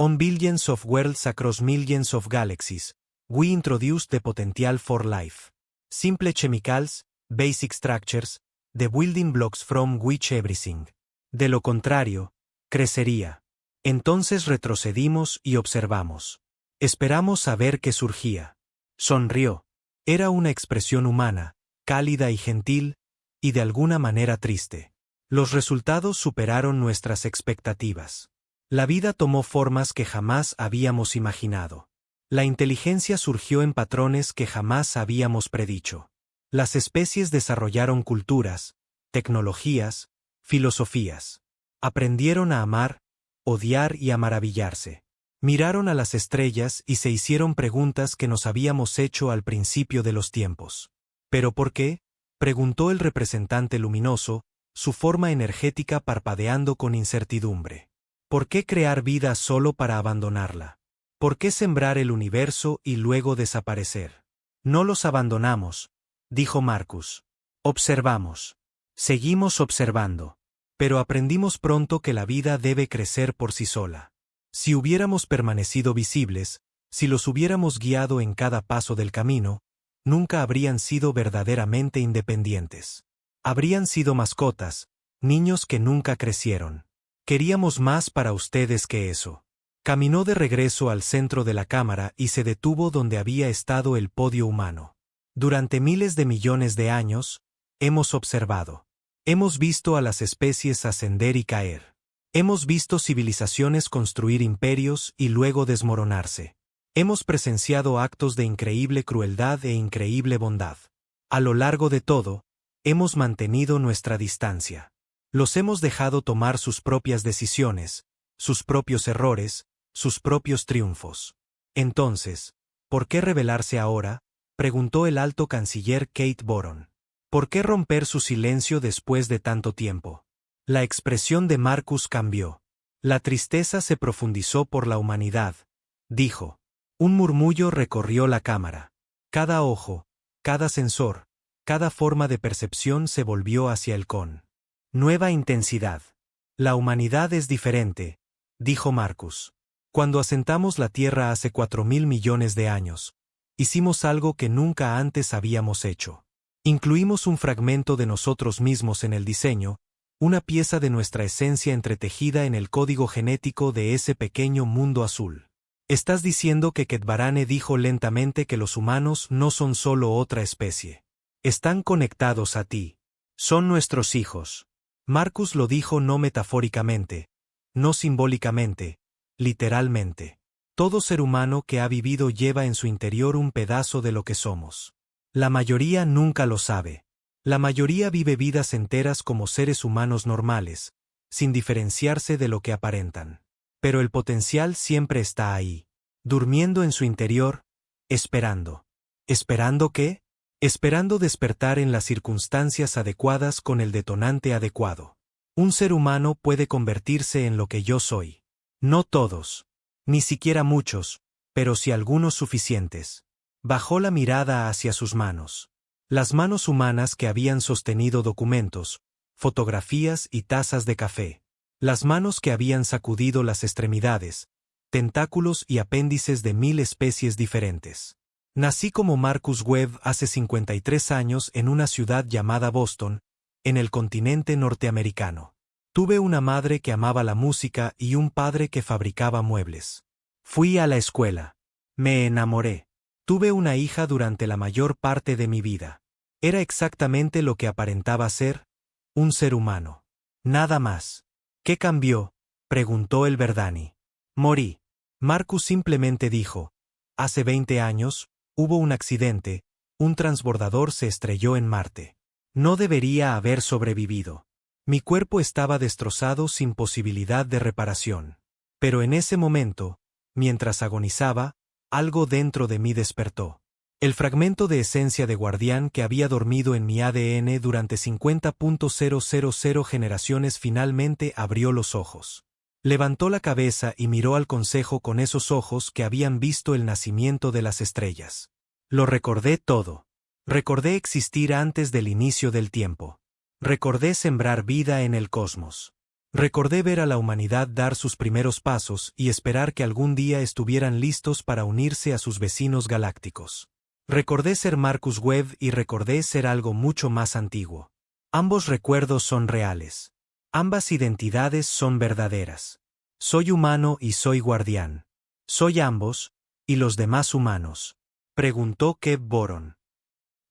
On billions of worlds across millions of galaxies, we introduced the potential for life. Simple chemicals, basic structures, the building blocks from which everything. De lo contrario, crecería. Entonces retrocedimos y observamos. Esperamos a ver qué surgía. Sonrió. Era una expresión humana, cálida y gentil, y de alguna manera triste. Los resultados superaron nuestras expectativas. La vida tomó formas que jamás habíamos imaginado. La inteligencia surgió en patrones que jamás habíamos predicho. Las especies desarrollaron culturas, tecnologías, filosofías. Aprendieron a amar, odiar y a maravillarse. Miraron a las estrellas y se hicieron preguntas que nos habíamos hecho al principio de los tiempos. ¿Pero por qué?, preguntó el representante luminoso, su forma energética parpadeando con incertidumbre. ¿Por qué crear vida solo para abandonarla? ¿Por qué sembrar el universo y luego desaparecer? No los abandonamos, dijo Marcus. Observamos. Seguimos observando. Pero aprendimos pronto que la vida debe crecer por sí sola. Si hubiéramos permanecido visibles, si los hubiéramos guiado en cada paso del camino, nunca habrían sido verdaderamente independientes. Habrían sido mascotas, niños que nunca crecieron. Queríamos más para ustedes que eso. Caminó de regreso al centro de la cámara y se detuvo donde había estado el podio humano. Durante miles de millones de años, hemos observado. Hemos visto a las especies ascender y caer. Hemos visto civilizaciones construir imperios y luego desmoronarse. Hemos presenciado actos de increíble crueldad e increíble bondad. A lo largo de todo, hemos mantenido nuestra distancia. Los hemos dejado tomar sus propias decisiones, sus propios errores, sus propios triunfos. Entonces, ¿por qué rebelarse ahora?, preguntó el alto canciller Kate Boron. ¿Por qué romper su silencio después de tanto tiempo? La expresión de Marcus cambió. La tristeza se profundizó por la humanidad, dijo. Un murmullo recorrió la cámara. Cada ojo, cada sensor, cada forma de percepción se volvió hacia el con nueva intensidad. La humanidad es diferente, dijo Marcus. Cuando asentamos la Tierra hace 4.000 millones de años, hicimos algo que nunca antes habíamos hecho. Incluimos un fragmento de nosotros mismos en el diseño, una pieza de nuestra esencia entretejida en el código genético de ese pequeño mundo azul. Estás diciendo que Ketbarane dijo lentamente que los humanos no son solo otra especie. Están conectados a ti. Son nuestros hijos. Marcus lo dijo no metafóricamente, no simbólicamente, literalmente. Todo ser humano que ha vivido lleva en su interior un pedazo de lo que somos. La mayoría nunca lo sabe. La mayoría vive vidas enteras como seres humanos normales, sin diferenciarse de lo que aparentan. Pero el potencial siempre está ahí, durmiendo en su interior, esperando. ¿Esperando qué? Esperando despertar en las circunstancias adecuadas con el detonante adecuado. Un ser humano puede convertirse en lo que yo soy. No todos, ni siquiera muchos, pero sí algunos suficientes. Bajó la mirada hacia sus manos. Las manos humanas que habían sostenido documentos, fotografías y tazas de café. Las manos que habían sacudido las extremidades, tentáculos y apéndices de 1000 especies diferentes. Nací como Marcus Webb hace 53 años en una ciudad llamada Boston, en el continente norteamericano. Tuve una madre que amaba la música y un padre que fabricaba muebles. Fui a la escuela. Me enamoré. Tuve una hija durante la mayor parte de mi vida. Era exactamente lo que aparentaba ser, un ser humano. Nada más. ¿Qué cambió?, preguntó el Verdani. Morí. Marcus simplemente dijo. Hace 20 años, hubo un accidente, un transbordador se estrelló en Marte. No debería haber sobrevivido. Mi cuerpo estaba destrozado sin posibilidad de reparación. Pero en ese momento, mientras agonizaba, algo dentro de mí despertó. El fragmento de esencia de guardián que había dormido en mi ADN durante 50.000 generaciones finalmente abrió los ojos. Levantó la cabeza y miró al consejo con esos ojos que habían visto el nacimiento de las estrellas. Lo recordé todo. Recordé existir antes del inicio del tiempo. Recordé sembrar vida en el cosmos. Recordé ver a la humanidad dar sus primeros pasos y esperar que algún día estuvieran listos para unirse a sus vecinos galácticos. Recordé ser Marcus Webb y recordé ser algo mucho más antiguo. Ambos recuerdos son reales. Ambas identidades son verdaderas. Soy humano y soy guardián. ¿Soy ambos, y los demás humanos?, preguntó Kev Boron.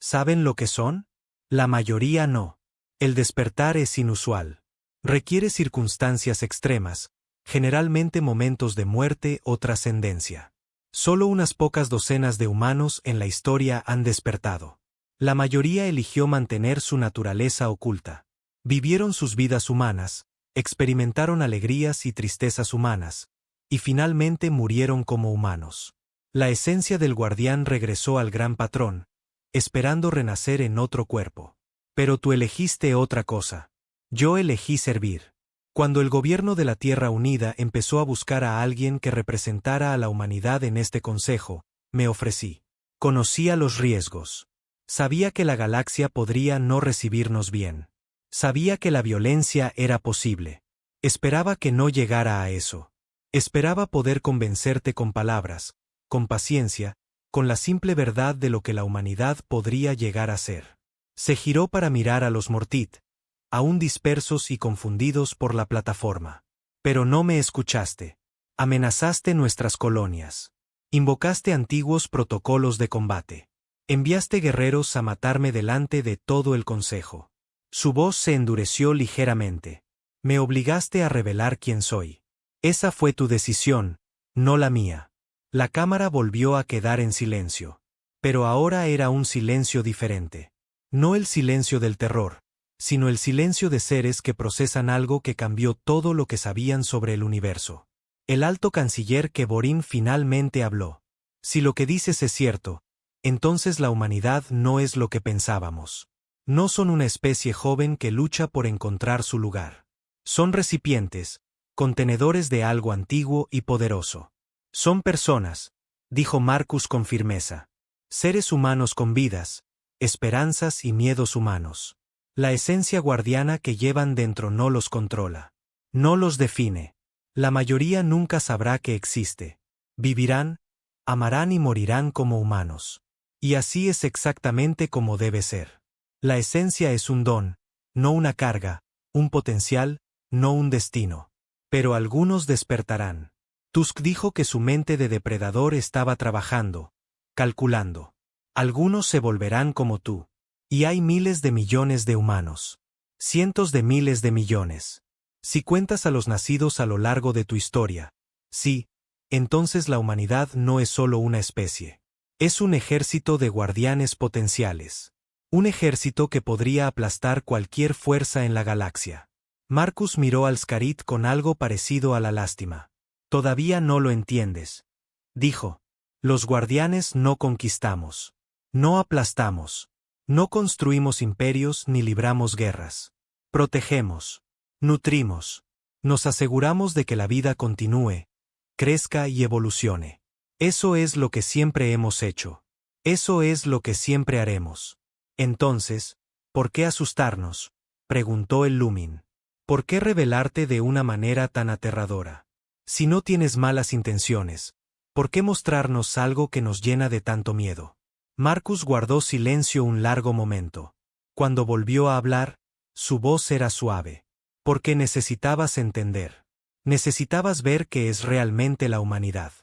¿Saben lo que son? La mayoría no. El despertar es inusual. Requiere circunstancias extremas, generalmente momentos de muerte o trascendencia. Solo unas pocas docenas de humanos en la historia han despertado. La mayoría eligió mantener su naturaleza oculta. Vivieron sus vidas humanas, experimentaron alegrías y tristezas humanas, y finalmente murieron como humanos. La esencia del guardián regresó al gran patrón, esperando renacer en otro cuerpo. Pero tú elegiste otra cosa. Yo elegí servir. Cuando el gobierno de la Tierra Unida empezó a buscar a alguien que representara a la humanidad en este consejo, me ofrecí. Conocía los riesgos. Sabía que la galaxia podría no recibirnos bien. Sabía que la violencia era posible. Esperaba que no llegara a eso. Esperaba poder convencerte con palabras, con paciencia, con la simple verdad de lo que la humanidad podría llegar a ser. Se giró para mirar a los Mortit, aún dispersos y confundidos por la plataforma. Pero no me escuchaste. Amenazaste nuestras colonias. Invocaste antiguos protocolos de combate. Enviaste guerreros a matarme delante de todo el consejo. Su voz se endureció ligeramente. Me obligaste a revelar quién soy. Esa fue tu decisión, no la mía. La cámara volvió a quedar en silencio. Pero ahora era un silencio diferente. No el silencio del terror, sino el silencio de seres que procesan algo que cambió todo lo que sabían sobre el universo. El alto canciller Kevorin finalmente habló. Si lo que dices es cierto, entonces la humanidad no es lo que pensábamos. No son una especie joven que lucha por encontrar su lugar. Son recipientes, contenedores de algo antiguo y poderoso. Son personas, dijo Marcus con firmeza. Seres humanos con vidas, esperanzas y miedos humanos. La esencia guardiana que llevan dentro no los controla. No los define. La mayoría nunca sabrá que existe. Vivirán, amarán y morirán como humanos. Y así es exactamente como debe ser. La esencia es un don, no una carga, un potencial, no un destino. Pero algunos despertarán. Tusk dijo que su mente de depredador estaba trabajando, calculando. Algunos se volverán como tú. Y hay miles de millones de humanos. Cientos de miles de millones. Si cuentas a los nacidos a lo largo de tu historia, sí, entonces la humanidad no es solo una especie. Es un ejército de guardianes potenciales. Un ejército que podría aplastar cualquier fuerza en la galaxia. Marcus miró al Scarit con algo parecido a la lástima. Todavía no lo entiendes. Dijo. Los guardianes no conquistamos. No aplastamos. No construimos imperios ni libramos guerras. Protegemos. Nutrimos. Nos aseguramos de que la vida continúe, crezca y evolucione. Eso es lo que siempre hemos hecho. Eso es lo que siempre haremos. Entonces, ¿por qué asustarnos?, preguntó el Lumin. ¿Por qué revelarte de una manera tan aterradora? Si no tienes malas intenciones, ¿por qué mostrarnos algo que nos llena de tanto miedo? Marcus guardó silencio un largo momento. Cuando volvió a hablar, su voz era suave. Porque necesitabas entender. Necesitabas ver qué es realmente la humanidad.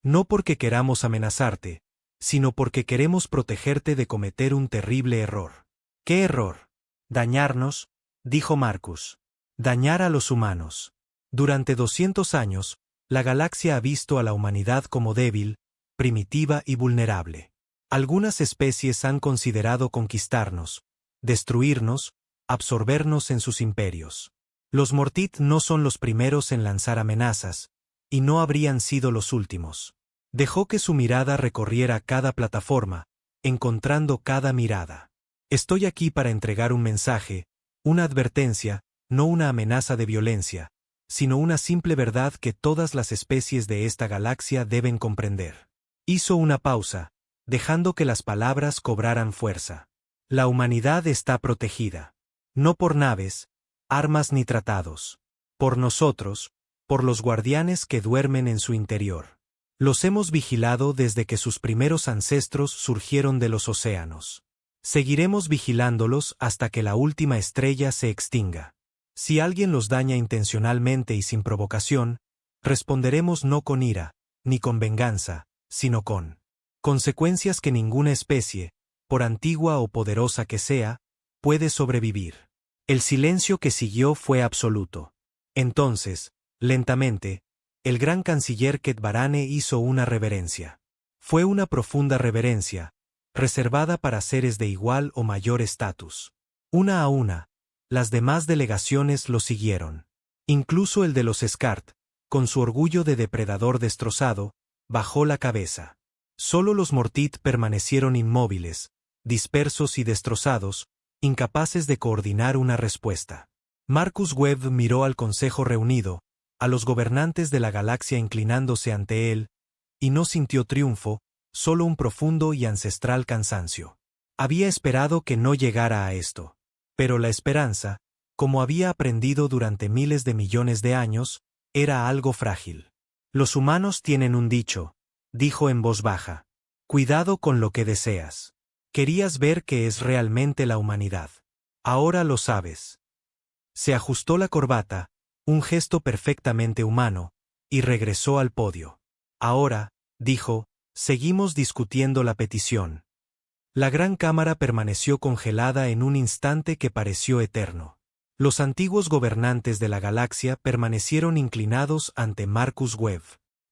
No porque queramos amenazarte, sino porque queremos protegerte de cometer un terrible error. ¿Qué error? Dañarnos, dijo Marcus. Dañar a los humanos. Durante 200 años, la galaxia ha visto a la humanidad como débil, primitiva y vulnerable. Algunas especies han considerado conquistarnos, destruirnos, absorbernos en sus imperios. Los Mortit no son los primeros en lanzar amenazas, y no habrían sido los últimos. Dejó que su mirada recorriera cada plataforma, encontrando cada mirada. Estoy aquí para entregar un mensaje, una advertencia, no una amenaza de violencia, sino una simple verdad que todas las especies de esta galaxia deben comprender. Hizo una pausa, dejando que las palabras cobraran fuerza. La humanidad está protegida. No por naves, armas ni tratados. Por nosotros, por los guardianes que duermen en su interior. Los hemos vigilado desde que sus primeros ancestros surgieron de los océanos. Seguiremos vigilándolos hasta que la última estrella se extinga. Si alguien los daña intencionalmente y sin provocación, responderemos no con ira, ni con venganza, sino con consecuencias que ninguna especie, por antigua o poderosa que sea, puede sobrevivir. El silencio que siguió fue absoluto. Entonces, lentamente, el gran canciller Ket Barane hizo una reverencia. Fue una profunda reverencia, reservada para seres de igual o mayor estatus. Una a una, las demás delegaciones lo siguieron. Incluso el de los Skart, con su orgullo de depredador destrozado, bajó la cabeza. Solo los Mortit permanecieron inmóviles, dispersos y destrozados, incapaces de coordinar una respuesta. Marcus Webb miró al consejo reunido, a los gobernantes de la galaxia inclinándose ante él, y no sintió triunfo, solo un profundo y ancestral cansancio. Había esperado que no llegara a esto. Pero la esperanza, como había aprendido durante miles de millones de años, era algo frágil. Los humanos tienen un dicho, dijo en voz baja. Cuidado con lo que deseas. Querías ver qué es realmente la humanidad. Ahora lo sabes. Se ajustó la corbata, un gesto perfectamente humano, y regresó al podio. Ahora, dijo, seguimos discutiendo la petición. La gran cámara permaneció congelada en un instante que pareció eterno. Los antiguos gobernantes de la galaxia permanecieron inclinados ante Marcus Webb,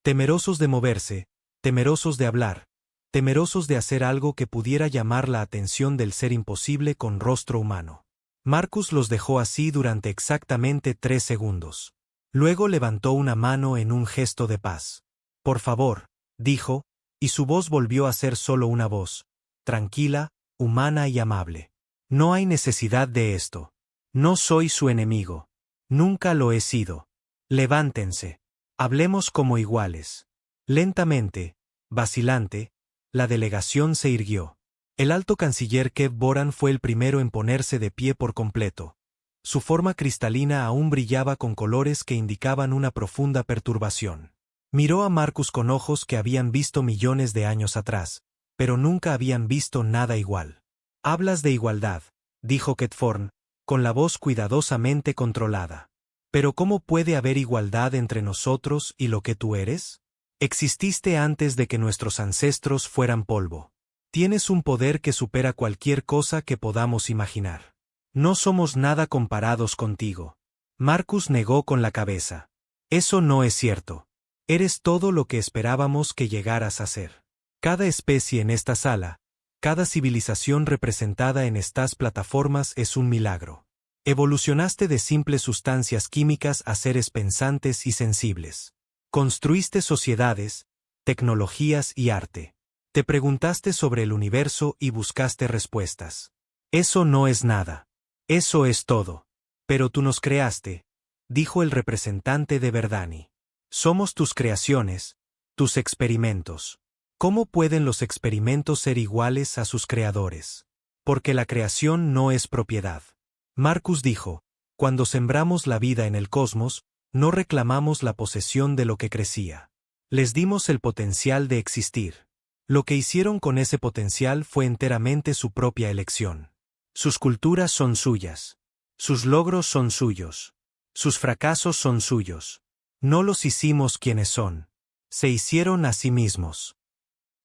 temerosos de moverse, temerosos de hablar, temerosos de hacer algo que pudiera llamar la atención del ser imposible con rostro humano. Marcus los dejó así durante exactamente 3 segundos. Luego levantó una mano en un gesto de paz. Por favor, dijo, y su voz volvió a ser solo una voz, tranquila, humana y amable. No hay necesidad de esto. No soy su enemigo. Nunca lo he sido. Levántense. Hablemos como iguales. Lentamente, vacilante, la delegación se irguió. El alto canciller Kev Boran fue el primero en ponerse de pie por completo. Su forma cristalina aún brillaba con colores que indicaban una profunda perturbación. Miró a Marcus con ojos que habían visto millones de años atrás, pero nunca habían visto nada igual. Hablas de igualdad, dijo Ketforn, con la voz cuidadosamente controlada. ¿Pero cómo puede haber igualdad entre nosotros y lo que tú eres? Exististe antes de que nuestros ancestros fueran polvo. Tienes un poder que supera cualquier cosa que podamos imaginar. No somos nada comparados contigo. Marcus negó con la cabeza. Eso no es cierto. Eres todo lo que esperábamos que llegaras a ser. Cada especie en esta sala, cada civilización representada en estas plataformas es un milagro. Evolucionaste de simples sustancias químicas a seres pensantes y sensibles. Construiste sociedades, tecnologías y arte. Te preguntaste sobre el universo y buscaste respuestas. Eso no es nada. Eso es todo. Pero tú nos creaste, dijo el representante de Verdani. Somos tus creaciones, tus experimentos. ¿Cómo pueden los experimentos ser iguales a sus creadores? Porque la creación no es propiedad. Marcus dijo, cuando sembramos la vida en el cosmos, no reclamamos la posesión de lo que crecía. Les dimos el potencial de existir. Lo que hicieron con ese potencial fue enteramente su propia elección. Sus culturas son suyas. Sus logros son suyos. Sus fracasos son suyos. No los hicimos quienes son. Se hicieron a sí mismos.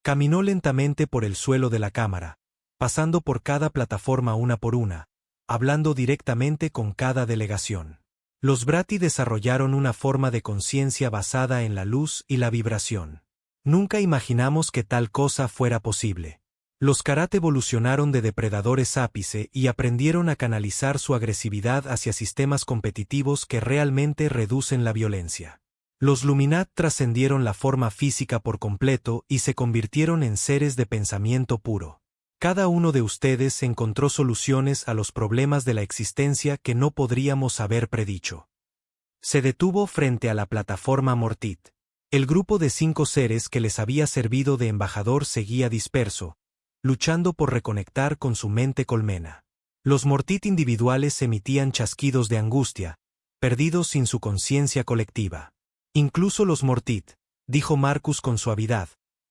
Caminó lentamente por el suelo de la cámara, pasando por cada plataforma una por una, hablando directamente con cada delegación. Los Brati desarrollaron una forma de conciencia basada en la luz y la vibración. Nunca imaginamos que tal cosa fuera posible. Los Karat evolucionaron de depredadores ápice y aprendieron a canalizar su agresividad hacia sistemas competitivos que realmente reducen la violencia. Los Luminat trascendieron la forma física por completo y se convirtieron en seres de pensamiento puro. Cada uno de ustedes encontró soluciones a los problemas de la existencia que no podríamos haber predicho. Se detuvo frente a la plataforma Mortit. El grupo de 5 seres que les había servido de embajador seguía disperso, luchando por reconectar con su mente colmena. Los Mortit individuales emitían chasquidos de angustia, perdidos sin su conciencia colectiva. Incluso los Mortit, dijo Marcus con suavidad,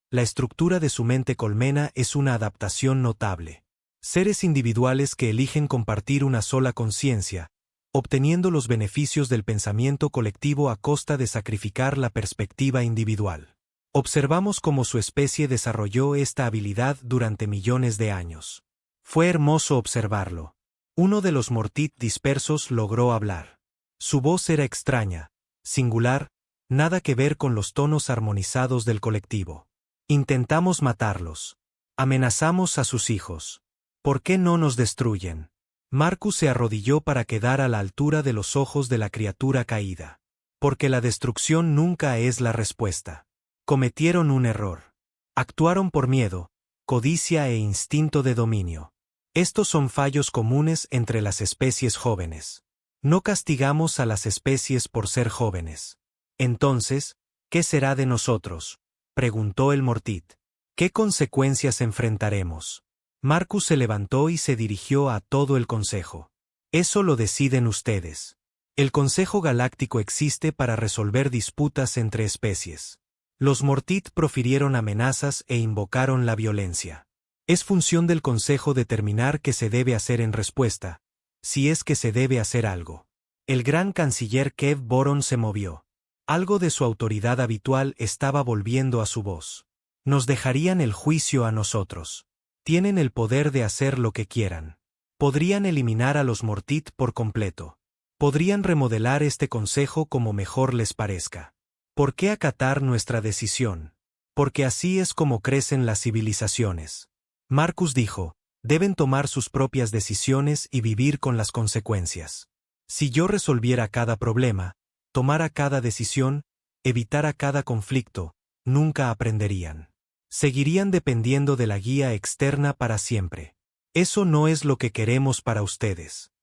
la estructura de su mente colmena es una adaptación notable. Seres individuales que eligen compartir una sola conciencia, obteniendo los beneficios del pensamiento colectivo a costa de sacrificar la perspectiva individual. Observamos cómo su especie desarrolló esta habilidad durante millones de años. Fue hermoso observarlo. Uno de los Mortit dispersos logró hablar. Su voz era extraña, singular, nada que ver con los tonos armonizados del colectivo. Intentamos matarlos. Amenazamos a sus hijos. ¿Por qué no nos destruyen? Marcus se arrodilló para quedar a la altura de los ojos de la criatura caída. Porque la destrucción nunca es la respuesta. Cometieron un error. Actuaron por miedo, codicia e instinto de dominio. Estos son fallos comunes entre las especies jóvenes. No castigamos a las especies por ser jóvenes. Entonces, ¿qué será de nosotros?, preguntó el Mortit. ¿Qué consecuencias enfrentaremos? Marcus se levantó y se dirigió a todo el consejo. Eso lo deciden ustedes. El Consejo Galáctico existe para resolver disputas entre especies. Los Mortit profirieron amenazas e invocaron la violencia. Es función del Consejo determinar qué se debe hacer en respuesta, si es que se debe hacer algo. El gran canciller Kev Boron se movió. Algo de su autoridad habitual estaba volviendo a su voz. Nos dejarían el juicio a nosotros. Tienen el poder de hacer lo que quieran. Podrían eliminar a los Mortit por completo. Podrían remodelar este consejo como mejor les parezca. ¿Por qué acatar nuestra decisión? Porque así es como crecen las civilizaciones. Marcus dijo, deben tomar sus propias decisiones y vivir con las consecuencias. Si yo resolviera cada problema, tomara cada decisión, evitara cada conflicto, nunca aprenderían. Seguirían dependiendo de la guía externa para siempre. Eso no es lo que queremos para ustedes.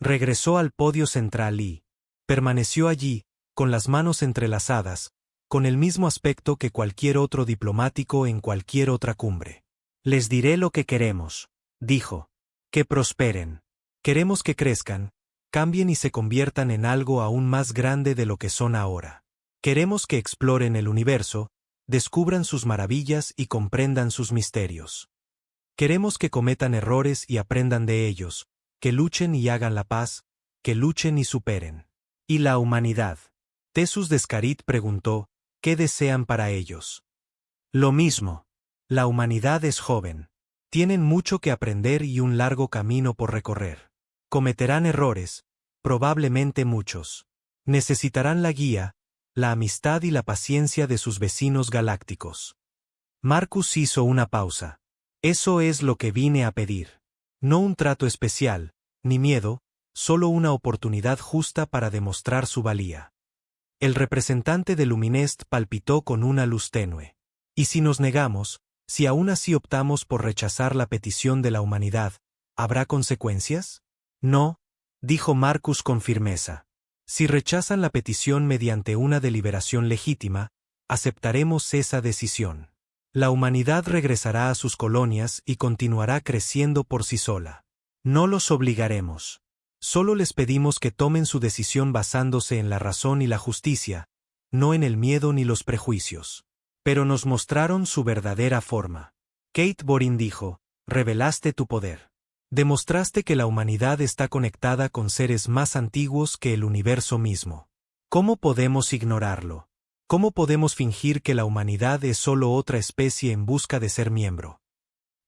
Regresó al podio central y permaneció allí, con las manos entrelazadas, con el mismo aspecto que cualquier otro diplomático en cualquier otra cumbre. Les diré lo que queremos, dijo. Que prosperen. Queremos que crezcan, cambien y se conviertan en algo aún más grande de lo que son ahora. Queremos que exploren el universo, descubran sus maravillas y comprendan sus misterios. Queremos que cometan errores y aprendan de ellos, que luchen y hagan la paz, que luchen y superen. ¿Y la humanidad? Tessus Descarit preguntó, ¿qué desean para ellos? Lo mismo. La humanidad es joven. Tienen mucho que aprender y un largo camino por recorrer. Cometerán errores, probablemente muchos. Necesitarán la guía, la amistad y la paciencia de sus vecinos galácticos. Marcus hizo una pausa. Eso es lo que vine a pedir. No un trato especial, ni miedo, solo una oportunidad justa para demostrar su valía. El representante de Luminest palpitó con una luz tenue. ¿Y si nos negamos, si aún así optamos por rechazar la petición de la humanidad, habrá consecuencias? No, dijo Marcus con firmeza. Si rechazan la petición mediante una deliberación legítima, aceptaremos esa decisión. La humanidad regresará a sus colonias y continuará creciendo por sí sola. No los obligaremos. Solo les pedimos que tomen su decisión basándose en la razón y la justicia, no en el miedo ni los prejuicios. Pero nos mostraron su verdadera forma. Kate Borin dijo, revelaste tu poder. Demostraste que la humanidad está conectada con seres más antiguos que el universo mismo. ¿Cómo podemos ignorarlo? ¿Cómo podemos fingir que la humanidad es solo otra especie en busca de ser miembro?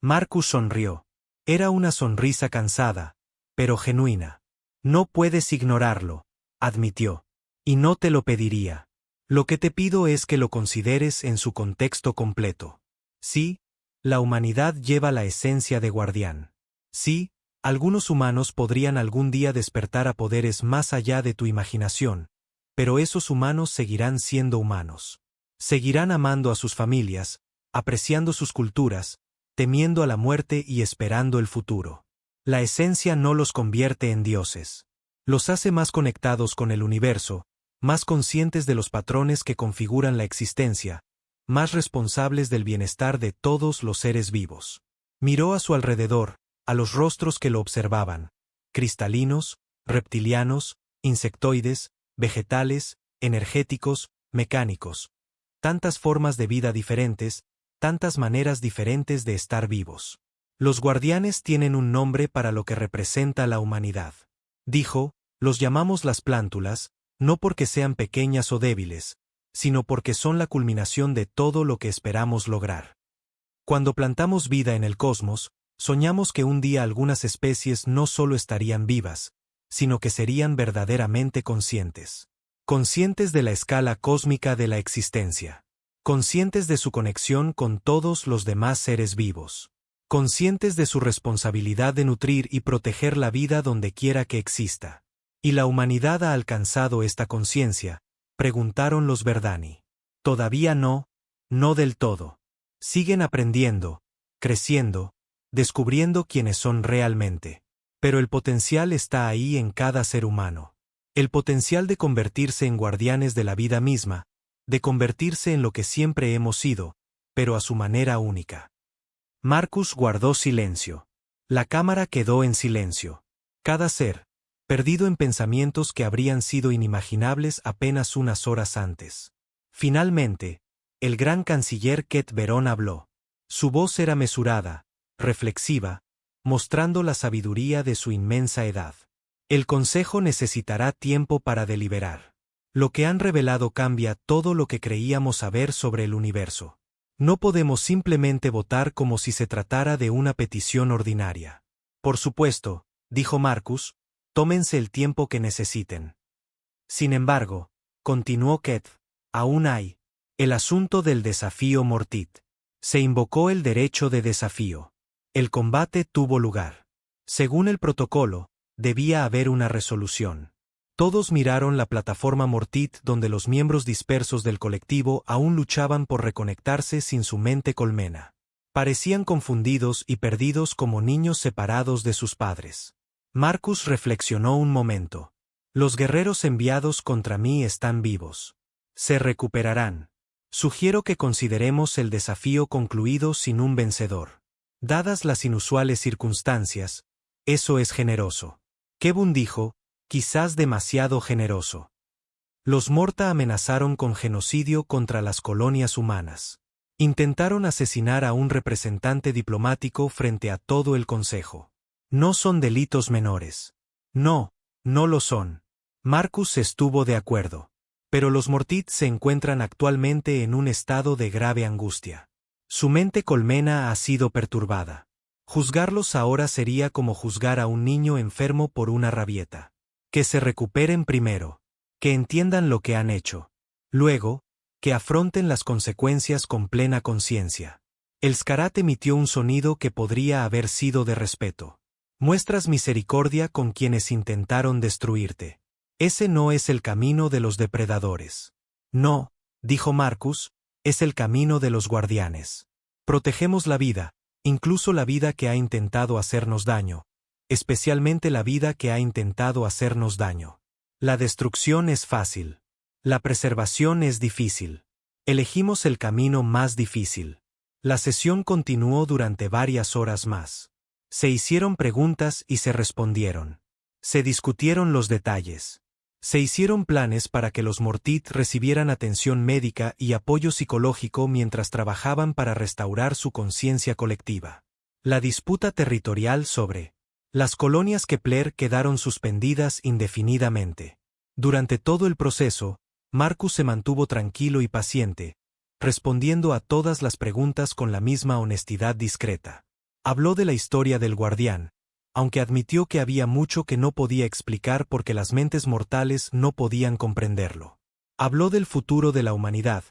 Marcus sonrió. Era una sonrisa cansada, pero genuina. No puedes ignorarlo, admitió. Y no te lo pediría. Lo que te pido es que lo consideres en su contexto completo. Sí, la humanidad lleva la esencia de guardián. Sí, algunos humanos podrían algún día despertar a poderes más allá de tu imaginación, pero esos humanos seguirán siendo humanos. Seguirán amando a sus familias, apreciando sus culturas, temiendo a la muerte y esperando el futuro. La esencia no los convierte en dioses. Los hace más conectados con el universo, más conscientes de los patrones que configuran la existencia, más responsables del bienestar de todos los seres vivos. Miró a su alrededor, a los rostros que lo observaban, cristalinos, reptilianos, insectoides, vegetales, energéticos, mecánicos. Tantas formas de vida diferentes, tantas maneras diferentes de estar vivos. Los guardianes tienen un nombre para lo que representa la humanidad. Dijo, los llamamos las plántulas, no porque sean pequeñas o débiles, sino porque son la culminación de todo lo que esperamos lograr. Cuando plantamos vida en el cosmos, soñamos que un día algunas especies no solo estarían vivas, sino que serían verdaderamente conscientes. Conscientes de la escala cósmica de la existencia. Conscientes de su conexión con todos los demás seres vivos. Conscientes de su responsabilidad de nutrir y proteger la vida donde quiera que exista. ¿Y la humanidad ha alcanzado esta conciencia?, preguntaron los Verdani. Todavía no, no del todo. Siguen aprendiendo, creciendo, descubriendo quiénes son realmente. Pero el potencial está ahí en cada ser humano. El potencial de convertirse en guardianes de la vida misma, de convertirse en lo que siempre hemos sido, pero a su manera única. Marcus guardó silencio. La cámara quedó en silencio. Cada ser, perdido en pensamientos que habrían sido inimaginables apenas unas horas antes. Finalmente, el gran canciller Ket Verón habló. Su voz era mesurada, reflexiva, mostrando la sabiduría de su inmensa edad. El Consejo necesitará tiempo para deliberar. Lo que han revelado cambia todo lo que creíamos saber sobre el universo. No podemos simplemente votar como si se tratara de una petición ordinaria. Por supuesto, dijo Marcus, tómense el tiempo que necesiten. Sin embargo, continuó Ket, aún hay el asunto del desafío Mortit. Se invocó el derecho de desafío. El combate tuvo lugar. Según el protocolo, debía haber una resolución. Todos miraron la plataforma Mortit donde los miembros dispersos del colectivo aún luchaban por reconectarse sin su mente colmena. Parecían confundidos y perdidos como niños separados de sus padres. Marcus reflexionó un momento. Los guerreros enviados contra mí están vivos. Se recuperarán. Sugiero que consideremos el desafío concluido sin un vencedor. Dadas las inusuales circunstancias, eso es generoso. Kebun dijo, quizás demasiado generoso. Los Morta amenazaron con genocidio contra las colonias humanas. Intentaron asesinar a un representante diplomático frente a todo el Consejo. No son delitos menores. No, no lo son. Marcus estuvo de acuerdo. Pero los Mortit se encuentran actualmente en un estado de grave angustia. Su mente colmena ha sido perturbada. Juzgarlos ahora sería como juzgar a un niño enfermo por una rabieta. Que se recuperen primero. Que entiendan lo que han hecho. Luego, que afronten las consecuencias con plena conciencia. El Skarat emitió un sonido que podría haber sido de respeto. Muestras misericordia con quienes intentaron destruirte. Ese no es el camino de los depredadores. No, dijo Marcus, es el camino de los guardianes. Protegemos la vida, incluso la vida que ha intentado hacernos daño, especialmente la vida que ha intentado hacernos daño. La destrucción es fácil. La preservación es difícil. Elegimos el camino más difícil. La sesión continuó durante varias horas más. Se hicieron preguntas y se respondieron. Se discutieron los detalles. Se hicieron planes para que los Mortit recibieran atención médica y apoyo psicológico mientras trabajaban para restaurar su conciencia colectiva. La disputa territorial sobre las colonias Kepler quedaron suspendidas indefinidamente. Durante todo el proceso, Marcus se mantuvo tranquilo y paciente, respondiendo a todas las preguntas con la misma honestidad discreta. Habló de la historia del guardián, aunque admitió que había mucho que no podía explicar porque las mentes mortales no podían comprenderlo. Habló del futuro de la humanidad,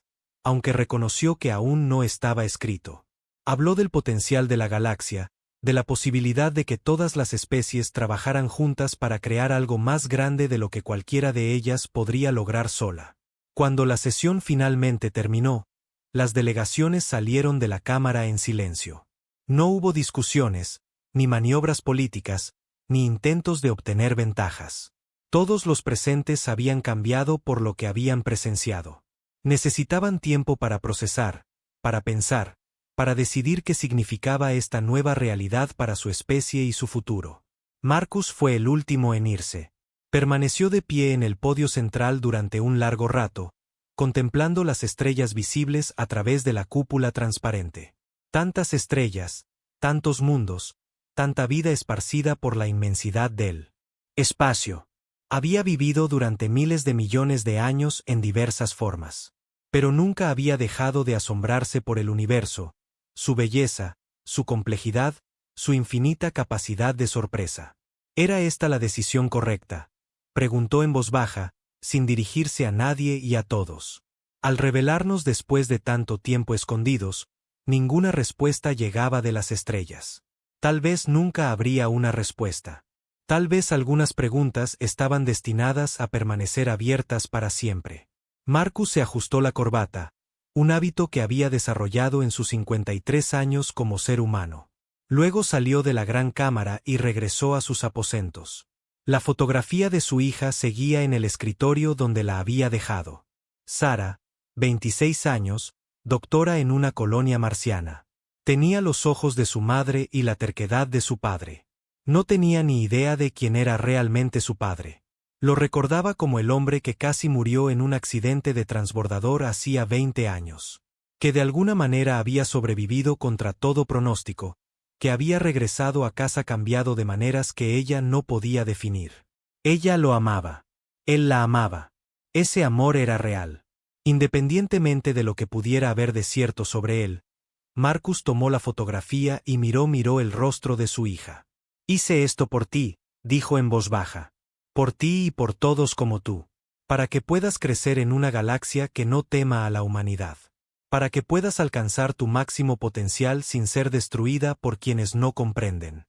aunque reconoció que aún no estaba escrito. Habló del potencial de la galaxia, de la posibilidad de que todas las especies trabajaran juntas para crear algo más grande de lo que cualquiera de ellas podría lograr sola. Cuando la sesión finalmente terminó, las delegaciones salieron de la cámara en silencio. No hubo discusiones, ni maniobras políticas, ni intentos de obtener ventajas. Todos los presentes habían cambiado por lo que habían presenciado. Necesitaban tiempo para procesar, para pensar, para decidir qué significaba esta nueva realidad para su especie y su futuro. Marcus fue el último en irse. Permaneció de pie en el podio central durante un largo rato, contemplando las estrellas visibles a través de la cúpula transparente. Tantas estrellas, tantos mundos, tanta vida esparcida por la inmensidad del espacio. Había vivido durante miles de millones de años en diversas formas. Pero nunca había dejado de asombrarse por el universo, su belleza, su complejidad, su infinita capacidad de sorpresa. ¿Era esta la decisión correcta?, preguntó en voz baja, sin dirigirse a nadie y a todos. Al revelarnos después de tanto tiempo escondidos, ninguna respuesta llegaba de las estrellas. Tal vez nunca habría una respuesta. Tal vez algunas preguntas estaban destinadas a permanecer abiertas para siempre. Marcus se ajustó la corbata, un hábito que había desarrollado en sus 53 años como ser humano. Luego salió de la gran cámara y regresó a sus aposentos. La fotografía de su hija seguía en el escritorio donde la había dejado. Sara, 26 años, doctora en una colonia marciana. Tenía los ojos de su madre y la terquedad de su padre. No tenía ni idea de quién era realmente su padre. Lo recordaba como el hombre que casi murió en un accidente de transbordador hacía 20 años. Que de alguna manera había sobrevivido contra todo pronóstico, que había regresado a casa cambiado de maneras que ella no podía definir. Ella lo amaba. Él la amaba. Ese amor era real. Independientemente de lo que pudiera haber de cierto sobre él, Marcus tomó la fotografía y miró el rostro de su hija. «Hice esto por ti», dijo en voz baja. «Por ti y por todos como tú. Para que puedas crecer en una galaxia que no tema a la humanidad. Para que puedas alcanzar tu máximo potencial sin ser destruida por quienes no comprenden».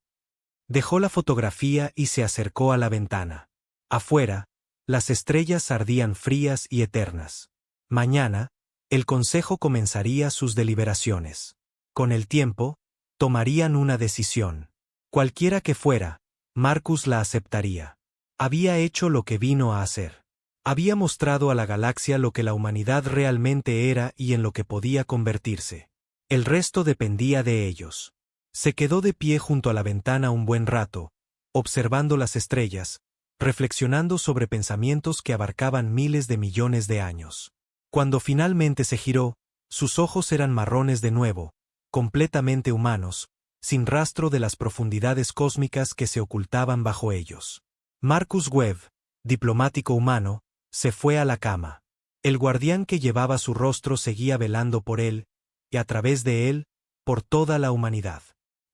Dejó la fotografía y se acercó a la ventana. Afuera, las estrellas ardían frías y eternas. Mañana, el consejo comenzaría sus deliberaciones. Con el tiempo, tomarían una decisión. Cualquiera que fuera, Marcus la aceptaría. Había hecho lo que vino a hacer. Había mostrado a la galaxia lo que la humanidad realmente era y en lo que podía convertirse. El resto dependía de ellos. Se quedó de pie junto a la ventana un buen rato, observando las estrellas, reflexionando sobre pensamientos que abarcaban miles de millones de años. Cuando finalmente se giró, sus ojos eran marrones de nuevo, completamente humanos, sin rastro de las profundidades cósmicas que se ocultaban bajo ellos. Marcus Webb, diplomático humano, se fue a la cama. El guardián que llevaba su rostro seguía velando por él, y a través de él, por toda la humanidad.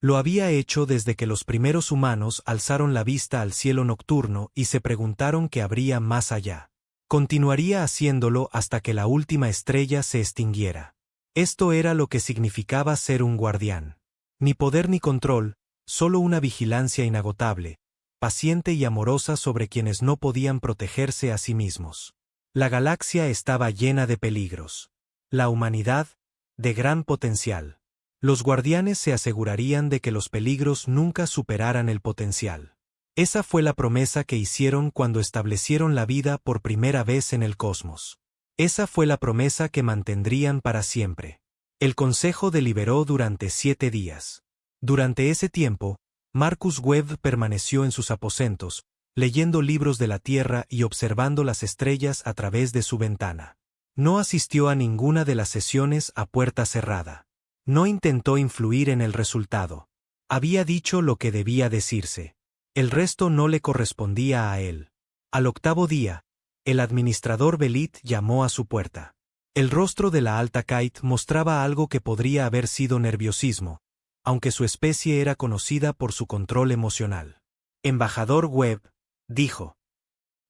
Lo había hecho desde que los primeros humanos alzaron la vista al cielo nocturno y se preguntaron qué habría más allá. Continuaría haciéndolo hasta que la última estrella se extinguiera. Esto era lo que significaba ser un guardián. Ni poder ni control, solo una vigilancia inagotable, paciente y amorosa sobre quienes no podían protegerse a sí mismos. La galaxia estaba llena de peligros. La humanidad, de gran potencial. Los guardianes se asegurarían de que los peligros nunca superaran el potencial. Esa fue la promesa que hicieron cuando establecieron la vida por primera vez en el cosmos. Esa fue la promesa que mantendrían para siempre. El consejo deliberó durante 7 días. Durante ese tiempo, Marcus Webb permaneció en sus aposentos, leyendo libros de la Tierra y observando las estrellas a través de su ventana. No asistió a ninguna de las sesiones a puerta cerrada. No intentó influir en el resultado. Había dicho lo que debía decirse. El resto no le correspondía a él. Al 8º día, el administrador Belit llamó a su puerta. El rostro de la alta Kite mostraba algo que podría haber sido nerviosismo, aunque su especie era conocida por su control emocional. «Embajador Webb», dijo.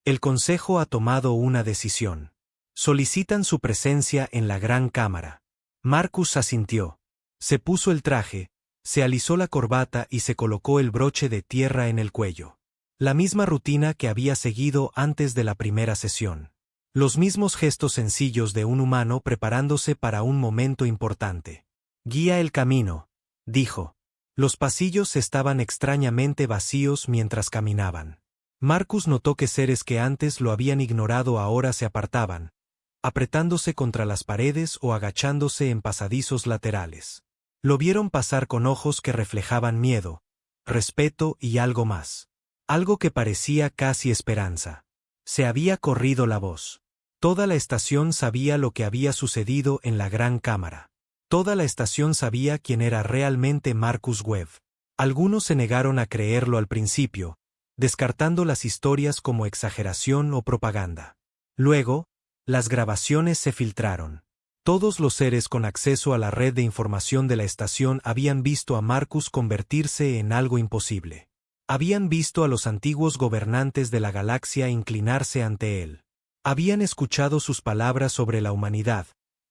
«El Consejo ha tomado una decisión. Solicitan su presencia en la gran cámara». Marcus asintió. Se puso el traje, se alisó la corbata y se colocó el broche de tierra en el cuello. La misma rutina que había seguido antes de la primera sesión. Los mismos gestos sencillos de un humano preparándose para un momento importante. «Guía el camino», dijo. Los pasillos estaban extrañamente vacíos mientras caminaban. Marcus notó que seres que antes lo habían ignorado ahora se apartaban, apretándose contra las paredes o agachándose en pasadizos laterales. Lo vieron pasar con ojos que reflejaban miedo, respeto y algo más. Algo que parecía casi esperanza. Se había corrido la voz. Toda la estación sabía lo que había sucedido en la gran cámara. Toda la estación sabía quién era realmente Marcus Webb. Algunos se negaron a creerlo al principio, descartando las historias como exageración o propaganda. Luego, las grabaciones se filtraron. Todos los seres con acceso a la red de información de la estación habían visto a Marcus convertirse en algo imposible. Habían visto a los antiguos gobernantes de la galaxia inclinarse ante él. Habían escuchado sus palabras sobre la humanidad,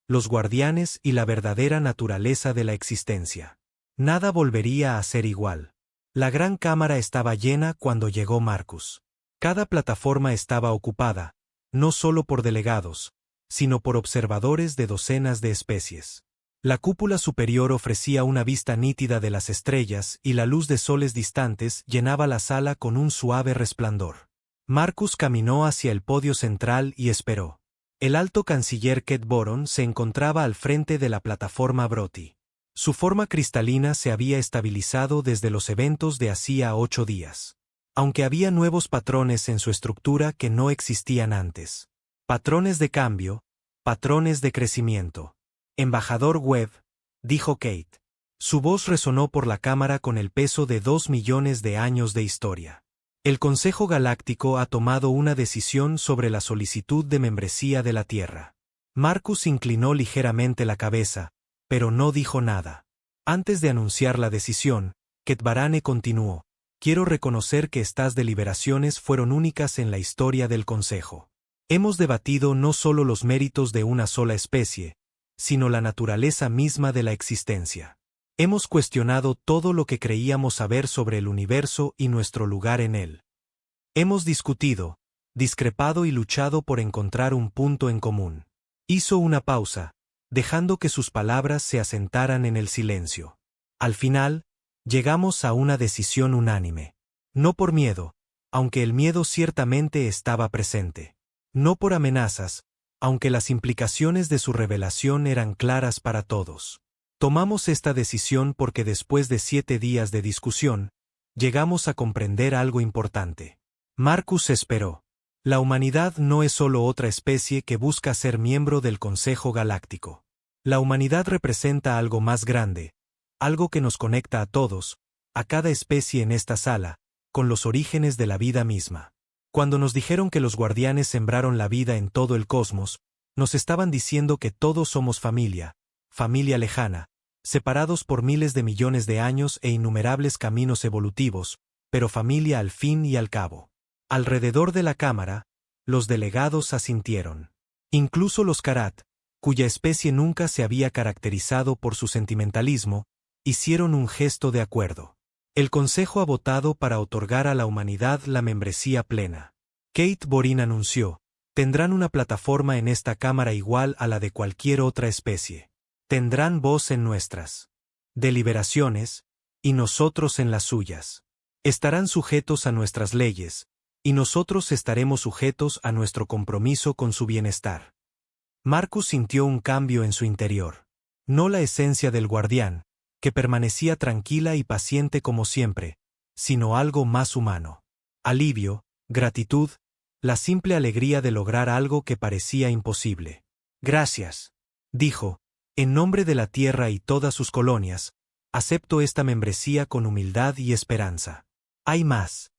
los guardianes y la verdadera naturaleza de la existencia. Nada volvería a ser igual. La gran cámara estaba llena cuando llegó Marcus. Cada plataforma estaba ocupada, no solo por delegados, sino por observadores de docenas de especies. La cúpula superior ofrecía una vista nítida de las estrellas y la luz de soles distantes llenaba la sala con un suave resplandor. Marcus caminó hacia el podio central y esperó. El alto canciller Kate Boron se encontraba al frente de la plataforma Broti. Su forma cristalina se había estabilizado desde los eventos de hacía 8 días. Aunque había nuevos patrones en su estructura que no existían antes. Patrones de cambio, patrones de crecimiento. Embajador Webb, dijo Kate. Su voz resonó por la cámara con el peso de 2 millones de años de historia. El Consejo Galáctico ha tomado una decisión sobre la solicitud de membresía de la Tierra. Marcus inclinó ligeramente la cabeza, pero no dijo nada. Antes de anunciar la decisión, Kate Barane continuó. Quiero reconocer que estas deliberaciones fueron únicas en la historia del Consejo. Hemos debatido no solo los méritos de una sola especie, sino la naturaleza misma de la existencia. Hemos cuestionado todo lo que creíamos saber sobre el universo y nuestro lugar en él. Hemos discutido, discrepado y luchado por encontrar un punto en común. Hizo una pausa, dejando que sus palabras se asentaran en el silencio. Al final, llegamos a una decisión unánime. No por miedo, aunque el miedo ciertamente estaba presente. No por amenazas, aunque las implicaciones de su revelación eran claras para todos. Tomamos esta decisión porque después de 7 días de discusión, llegamos a comprender algo importante. Marcus esperó. La humanidad no es solo otra especie que busca ser miembro del Consejo Galáctico. La humanidad representa algo más grande, algo que nos conecta a todos, a cada especie en esta sala, con los orígenes de la vida misma. Cuando nos dijeron que los guardianes sembraron la vida en todo el cosmos, nos estaban diciendo que todos somos familia, familia lejana, separados por miles de millones de años e innumerables caminos evolutivos, pero familia al fin y al cabo. Alrededor de la cámara, los delegados asintieron. Incluso los Karat, cuya especie nunca se había caracterizado por su sentimentalismo, hicieron un gesto de acuerdo. El Consejo ha votado para otorgar a la humanidad la membresía plena. Kate Borin anunció, tendrán una plataforma en esta cámara igual a la de cualquier otra especie. Tendrán voz en nuestras deliberaciones, y nosotros en las suyas. Estarán sujetos a nuestras leyes, y nosotros estaremos sujetos a nuestro compromiso con su bienestar. Marcus sintió un cambio en su interior. No la esencia del guardián, que permanecía tranquila y paciente como siempre, sino algo más humano. Alivio, gratitud, la simple alegría de lograr algo que parecía imposible. Gracias, dijo, en nombre de la Tierra y todas sus colonias, acepto esta membresía con humildad y esperanza. Hay más.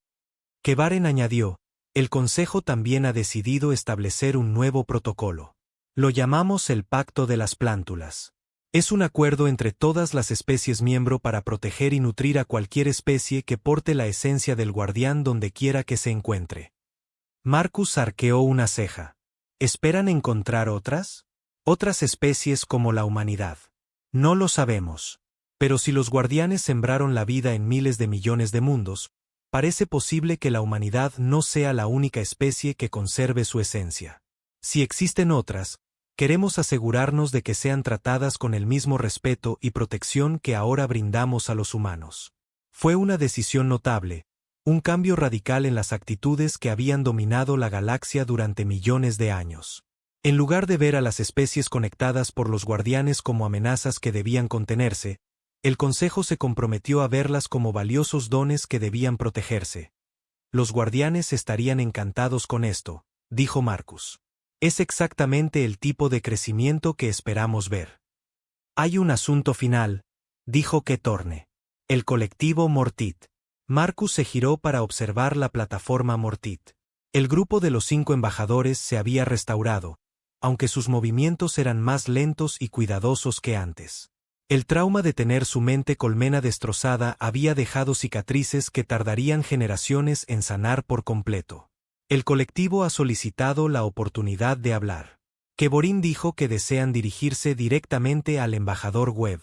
Kevaren añadió, el Consejo también ha decidido establecer un nuevo protocolo. Lo llamamos el Pacto de las Plántulas. Es un acuerdo entre todas las especies miembro para proteger y nutrir a cualquier especie que porte la esencia del guardián donde quiera que se encuentre. Marcus arqueó una ceja. ¿Esperan encontrar otras? Otras especies como la humanidad. No lo sabemos. Pero si los guardianes sembraron la vida en miles de millones de mundos, parece posible que la humanidad no sea la única especie que conserve su esencia. Si existen otras, queremos asegurarnos de que sean tratadas con el mismo respeto y protección que ahora brindamos a los humanos. Fue una decisión notable, un cambio radical en las actitudes que habían dominado la galaxia durante millones de años. En lugar de ver a las especies conectadas por los guardianes como amenazas que debían contenerse, El consejo se comprometió a verlas como valiosos dones que debían protegerse. Los guardianes estarían encantados con esto, dijo Marcus. Es exactamente el tipo de crecimiento que esperamos ver. Hay un asunto final, dijo Ketorne. El colectivo Mortit. Marcus se giró para observar la plataforma Mortit. El grupo de los 5 embajadores se había restaurado, aunque sus movimientos eran más lentos y cuidadosos que antes. El trauma de tener su mente colmena destrozada había dejado cicatrices que tardarían generaciones en sanar por completo. El colectivo ha solicitado la oportunidad de hablar. Kevorin dijo que desean dirigirse directamente al embajador Webb.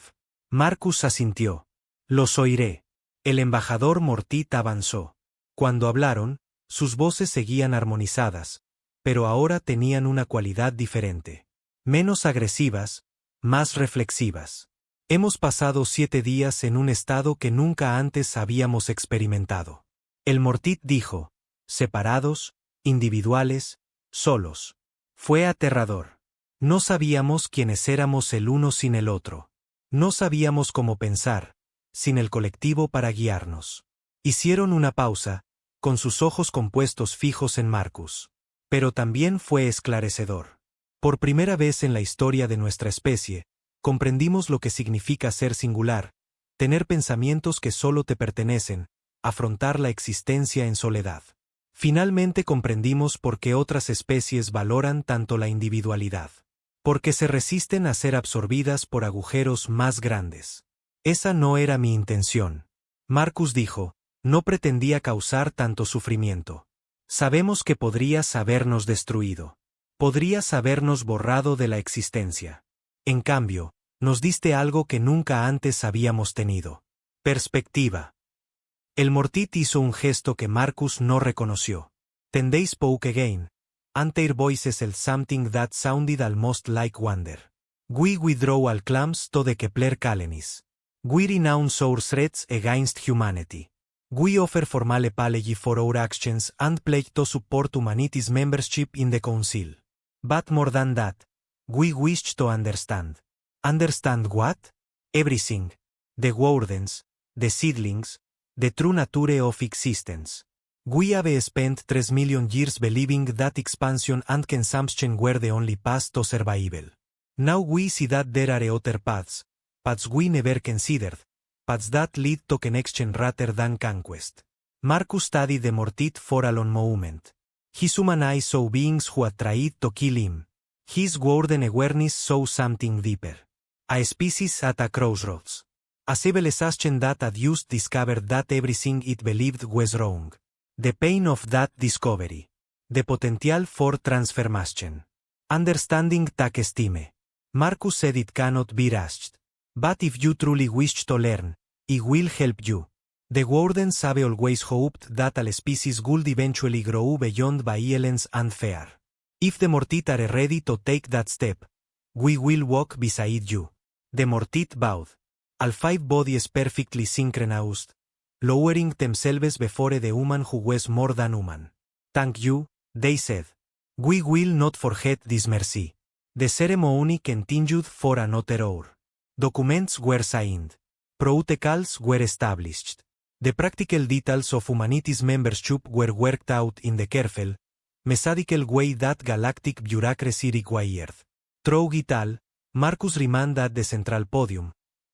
Marcus asintió. Los oiré. El embajador Mortit avanzó. Cuando hablaron, sus voces seguían armonizadas, pero ahora tenían una cualidad diferente. Menos agresivas, más reflexivas. Hemos pasado 7 días en un estado que nunca antes habíamos experimentado. El Mortit dijo, separados, individuales, solos. Fue aterrador. No sabíamos quiénes éramos el uno sin el otro. No sabíamos cómo pensar, sin el colectivo para guiarnos. Hicieron una pausa, con sus ojos compuestos fijos en Marcus. Pero también fue esclarecedor. Por primera vez en la historia de nuestra especie, comprendimos lo que significa ser singular, tener pensamientos que solo te pertenecen, afrontar la existencia en soledad. Finalmente comprendimos por qué otras especies valoran tanto la individualidad. Porque se resisten a ser absorbidas por agujeros más grandes. Esa no era mi intención. Marcus dijo, no pretendía causar tanto sufrimiento. Sabemos que podrías habernos destruido. Podrías habernos borrado de la existencia. En cambio, nos diste algo que nunca antes habíamos tenido. Perspectiva. El Mortit hizo un gesto que Marcus no reconoció. Then they spoke again, and their voices held something that sounded almost like wonder. We withdraw all claims to the Kepler colonies. We renounce our threats against humanity. We offer formal apology for our actions and pledge to support humanity's membership in the Council. But more than that, we wish to understand. Understand what? Everything. The wardens, the seedlings, the true nature of existence. We have spent 3 million years believing that expansion and consumption were the only paths to survival. Now we see that there are other paths we never considered, paths that lead to connection rather than conquest. Marcus studied the Mortit for a long moment. His human eyes saw beings who had tried to kill him. His warden awareness saw something deeper. A species at a crossroads. A civilization that had just discovered that everything it believed was wrong. The pain of that discovery. The potential for transformation. Understanding takes time. Marcus said it cannot be rushed. But if you truly wish to learn, it will help you. The wardens have always hoped that all species would eventually grow beyond violence and fear. If the Mortit are ready to take that step, we will walk beside you. The Mortit bowed. All 5 bodies perfectly synchronized, lowering themselves before the human who was more than human. Thank you, they said. We will not forget this mercy. The ceremony continued for another hour. Documents were signed. Protocols were established. The practical details of humanity's membership were worked out in the careful, methodical way that galactic bureaucracy required. Through it all, Marcus remained at the central podium,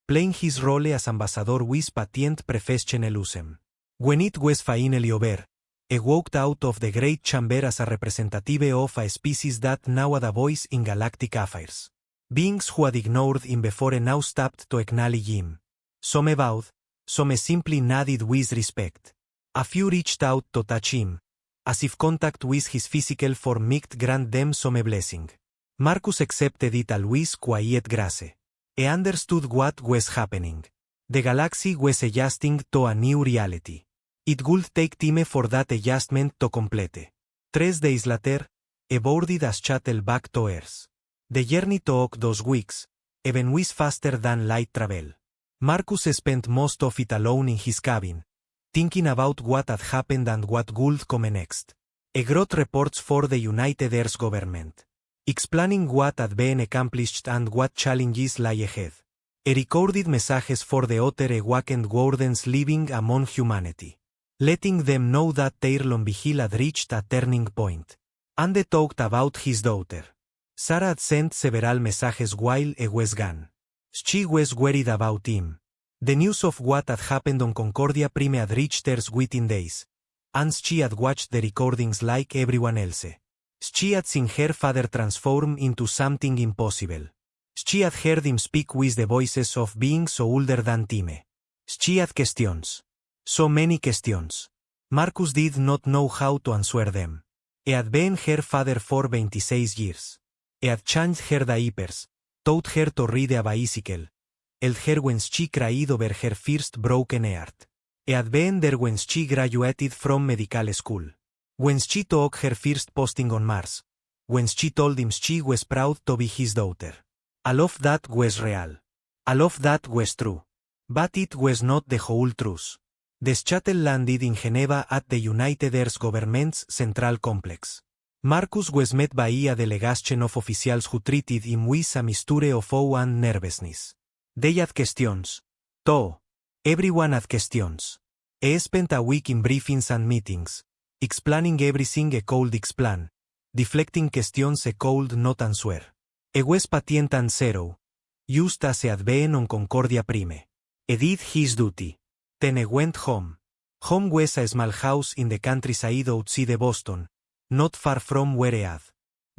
playing his role as ambassador with patient professionalism. When it was finally over, he walked out of the great chamber as a representative of a species that now had a voice in galactic affairs. Beings who had ignored him before now stopped to acknowledge him. Some bowed, some simply nodded with respect. A few reached out to touch him, as if contact with his physical form might grant them some blessing. Marcus accepted it all with quiet grace. He understood what was happening. The galaxy was adjusting to a new reality. It would take time for that adjustment to complete. 3 days later, he boarded a shuttle back to Earth. The journey took 2 weeks, even with faster than light travel. Marcus spent most of it alone in his cabin, thinking about what had happened and what would come next. He wrote reports for the United Earth government, explaining what had been accomplished and what challenges lay ahead. recorded messages for the other awakened wardens living among humanity. Letting them know that their long vigil had reached a turning point. And they talked about his daughter. Sarah had sent several messages while he was gone. She was worried about him. The news of what had happened on Concordia Prime had reached her within days. And she had watched the recordings like everyone else. She had seen her father transform into something impossible. She had heard him speak with the voices of beings so older than time. She had questions. So many questions. Marcus did not know how to answer them. He had been her father for 26 years. He had changed her diapers, taught her to ride a bicycle, held her when she cried over her first broken heart. He had been there when she graduated from medical school. When she took her first posting on Mars. When she told him she was proud to be his daughter. All of that was real. All of that was true. But it was not the whole truth. The shuttle landed in Geneva at the United Earth Government's Central Complex. Marcus was met by a delegation of officials who treated him with a mixture of awe and nervousness. They had questions. Too. Everyone had questions. He spent a week in briefings and meetings, explaining everything he could explain, deflecting questions he could not answer. He was patient and thorough, just as he had been on Concordia Prime. He did his duty. Then he went home. Home was a small house in the countryside outside Boston, not far from where he had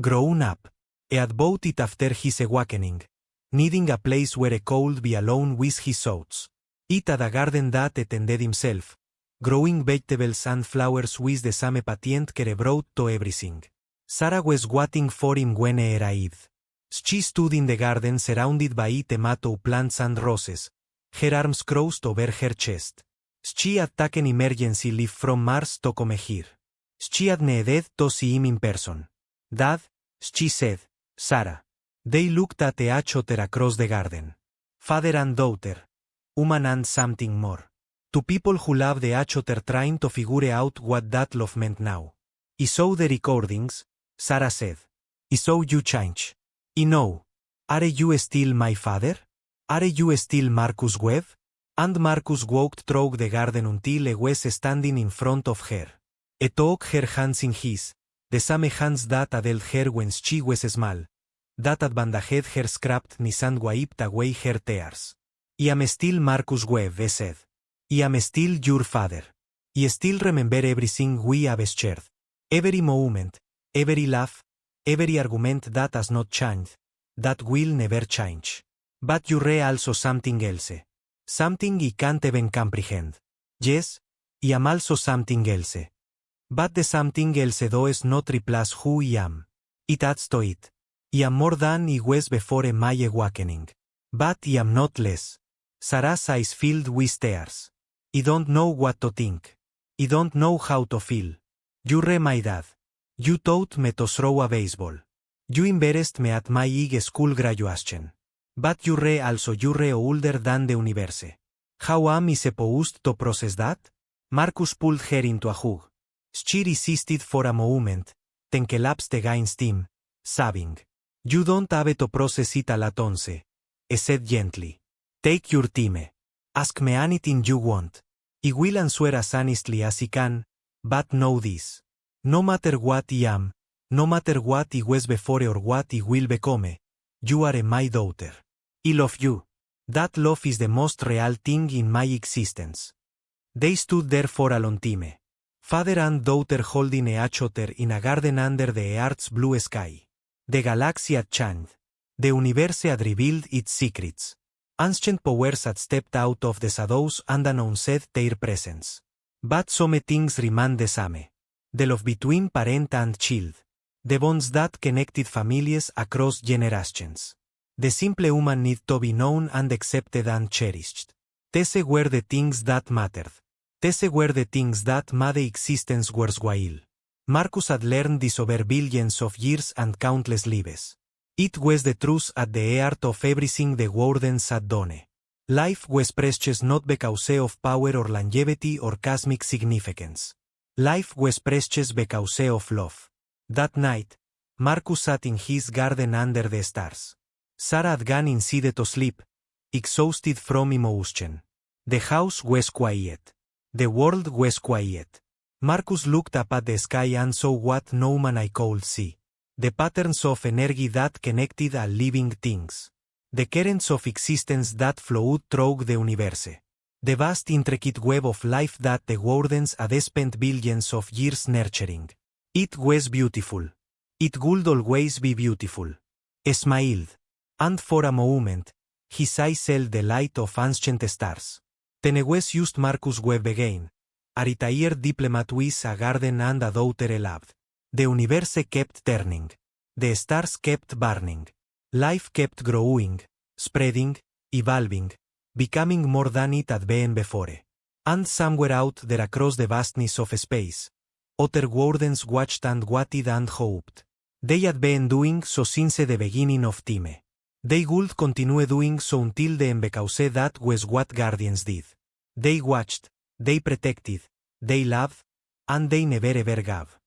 grown up. He had bought it after his awakening, needing a place where he could be alone with his thoughts. It had a garden that he tended himself, growing vegetables and flowers with the same patient care he brought to everything. Sarah was waiting for him when he arrived. She stood in the garden surrounded by tomato plants and roses, her arms crossed over her chest. She had taken emergency leave from Mars to come here. She had needed to see him in person. Dad, she said, Sarah. They looked at each other across the garden. Father and daughter. Woman and something more. Two people who loved each other trying to figure out what that love meant now. I saw the recordings, Sarah said. I saw you change. I know. Are you still my father? Are you still Marcus Webb? And Marcus walked through the garden until he was standing in front of her. He took her hands in his, the same hands that had held her when she was small, that had bandaged her scrapped knees and wiped away her tears. I am still Marcus Webb, he said. I am still your father. I still remember everything we have shared. Every moment, every laugh, every argument that has not changed, that will never change. But you're also something else. Something I can't even comprehend. Yes, I am also something else. But the something else does not replace who I am. It adds to it. I am more than I was before my awakening. But I am not less. Sarah's eyes filled with tears. I don't know what to think. I don't know how to feel. You're my dad. You taught me to throw a baseball. You embarrassed me at my high school graduation. But you're also older than the universe. How am I supposed to process that? Marcus pulled her into a hug. She resisted for a moment, then collapsed against him, sobbing. You don't have to process it all at once, he said gently. Take your time. Ask me anything you want. I will answer as honestly as I can, but know this. No matter what I am, no matter what I was before or what I will become, you are my daughter. I love you. That love is the most real thing in my existence. They stood there for a long time. Father and daughter holding each other in a garden under the Earth's blue sky. The galaxy had changed. The universe had revealed its secrets. Ancient powers had stepped out of the shadows and announced their presence. But some things remained the same. The love between parent and child. The bonds that connected families across generations. The simple human need to be known and accepted and cherished. These were the things that mattered. These were the things that made existence worthwhile. Marcus had learned this over billions of years and countless lives. It was the truth at the heart of everything the Wardens had done. Life was precious not because of power or longevity or cosmic significance. Life was precious because of love. That night, Marcus sat in his garden under the stars. Sarah had gone inside to sleep, exhausted from emotion. The house was quiet. The world was quiet. Marcus looked up at the sky and saw what no man I could see. The patterns of energy that connected all living things. The currents of existence that flowed through the universe. The vast intricate web of life that the wardens had spent billions of years nurturing. It was beautiful. It would always be beautiful. He smiled. And for a moment, his eyes held the light of ancient stars. Tenewes used Marcus Webb again. A retired diplomat with a garden and a daughter loved. The universe kept turning. The stars kept burning. Life kept growing, spreading, evolving, becoming more than it had been before. And somewhere out there across the vastness of space, other wardens watched and waited and hoped. They had been doing so since the beginning of time. They would continue doing so until the end because that was what guardians did. They watched, they protected, they loved, and they never ever gave.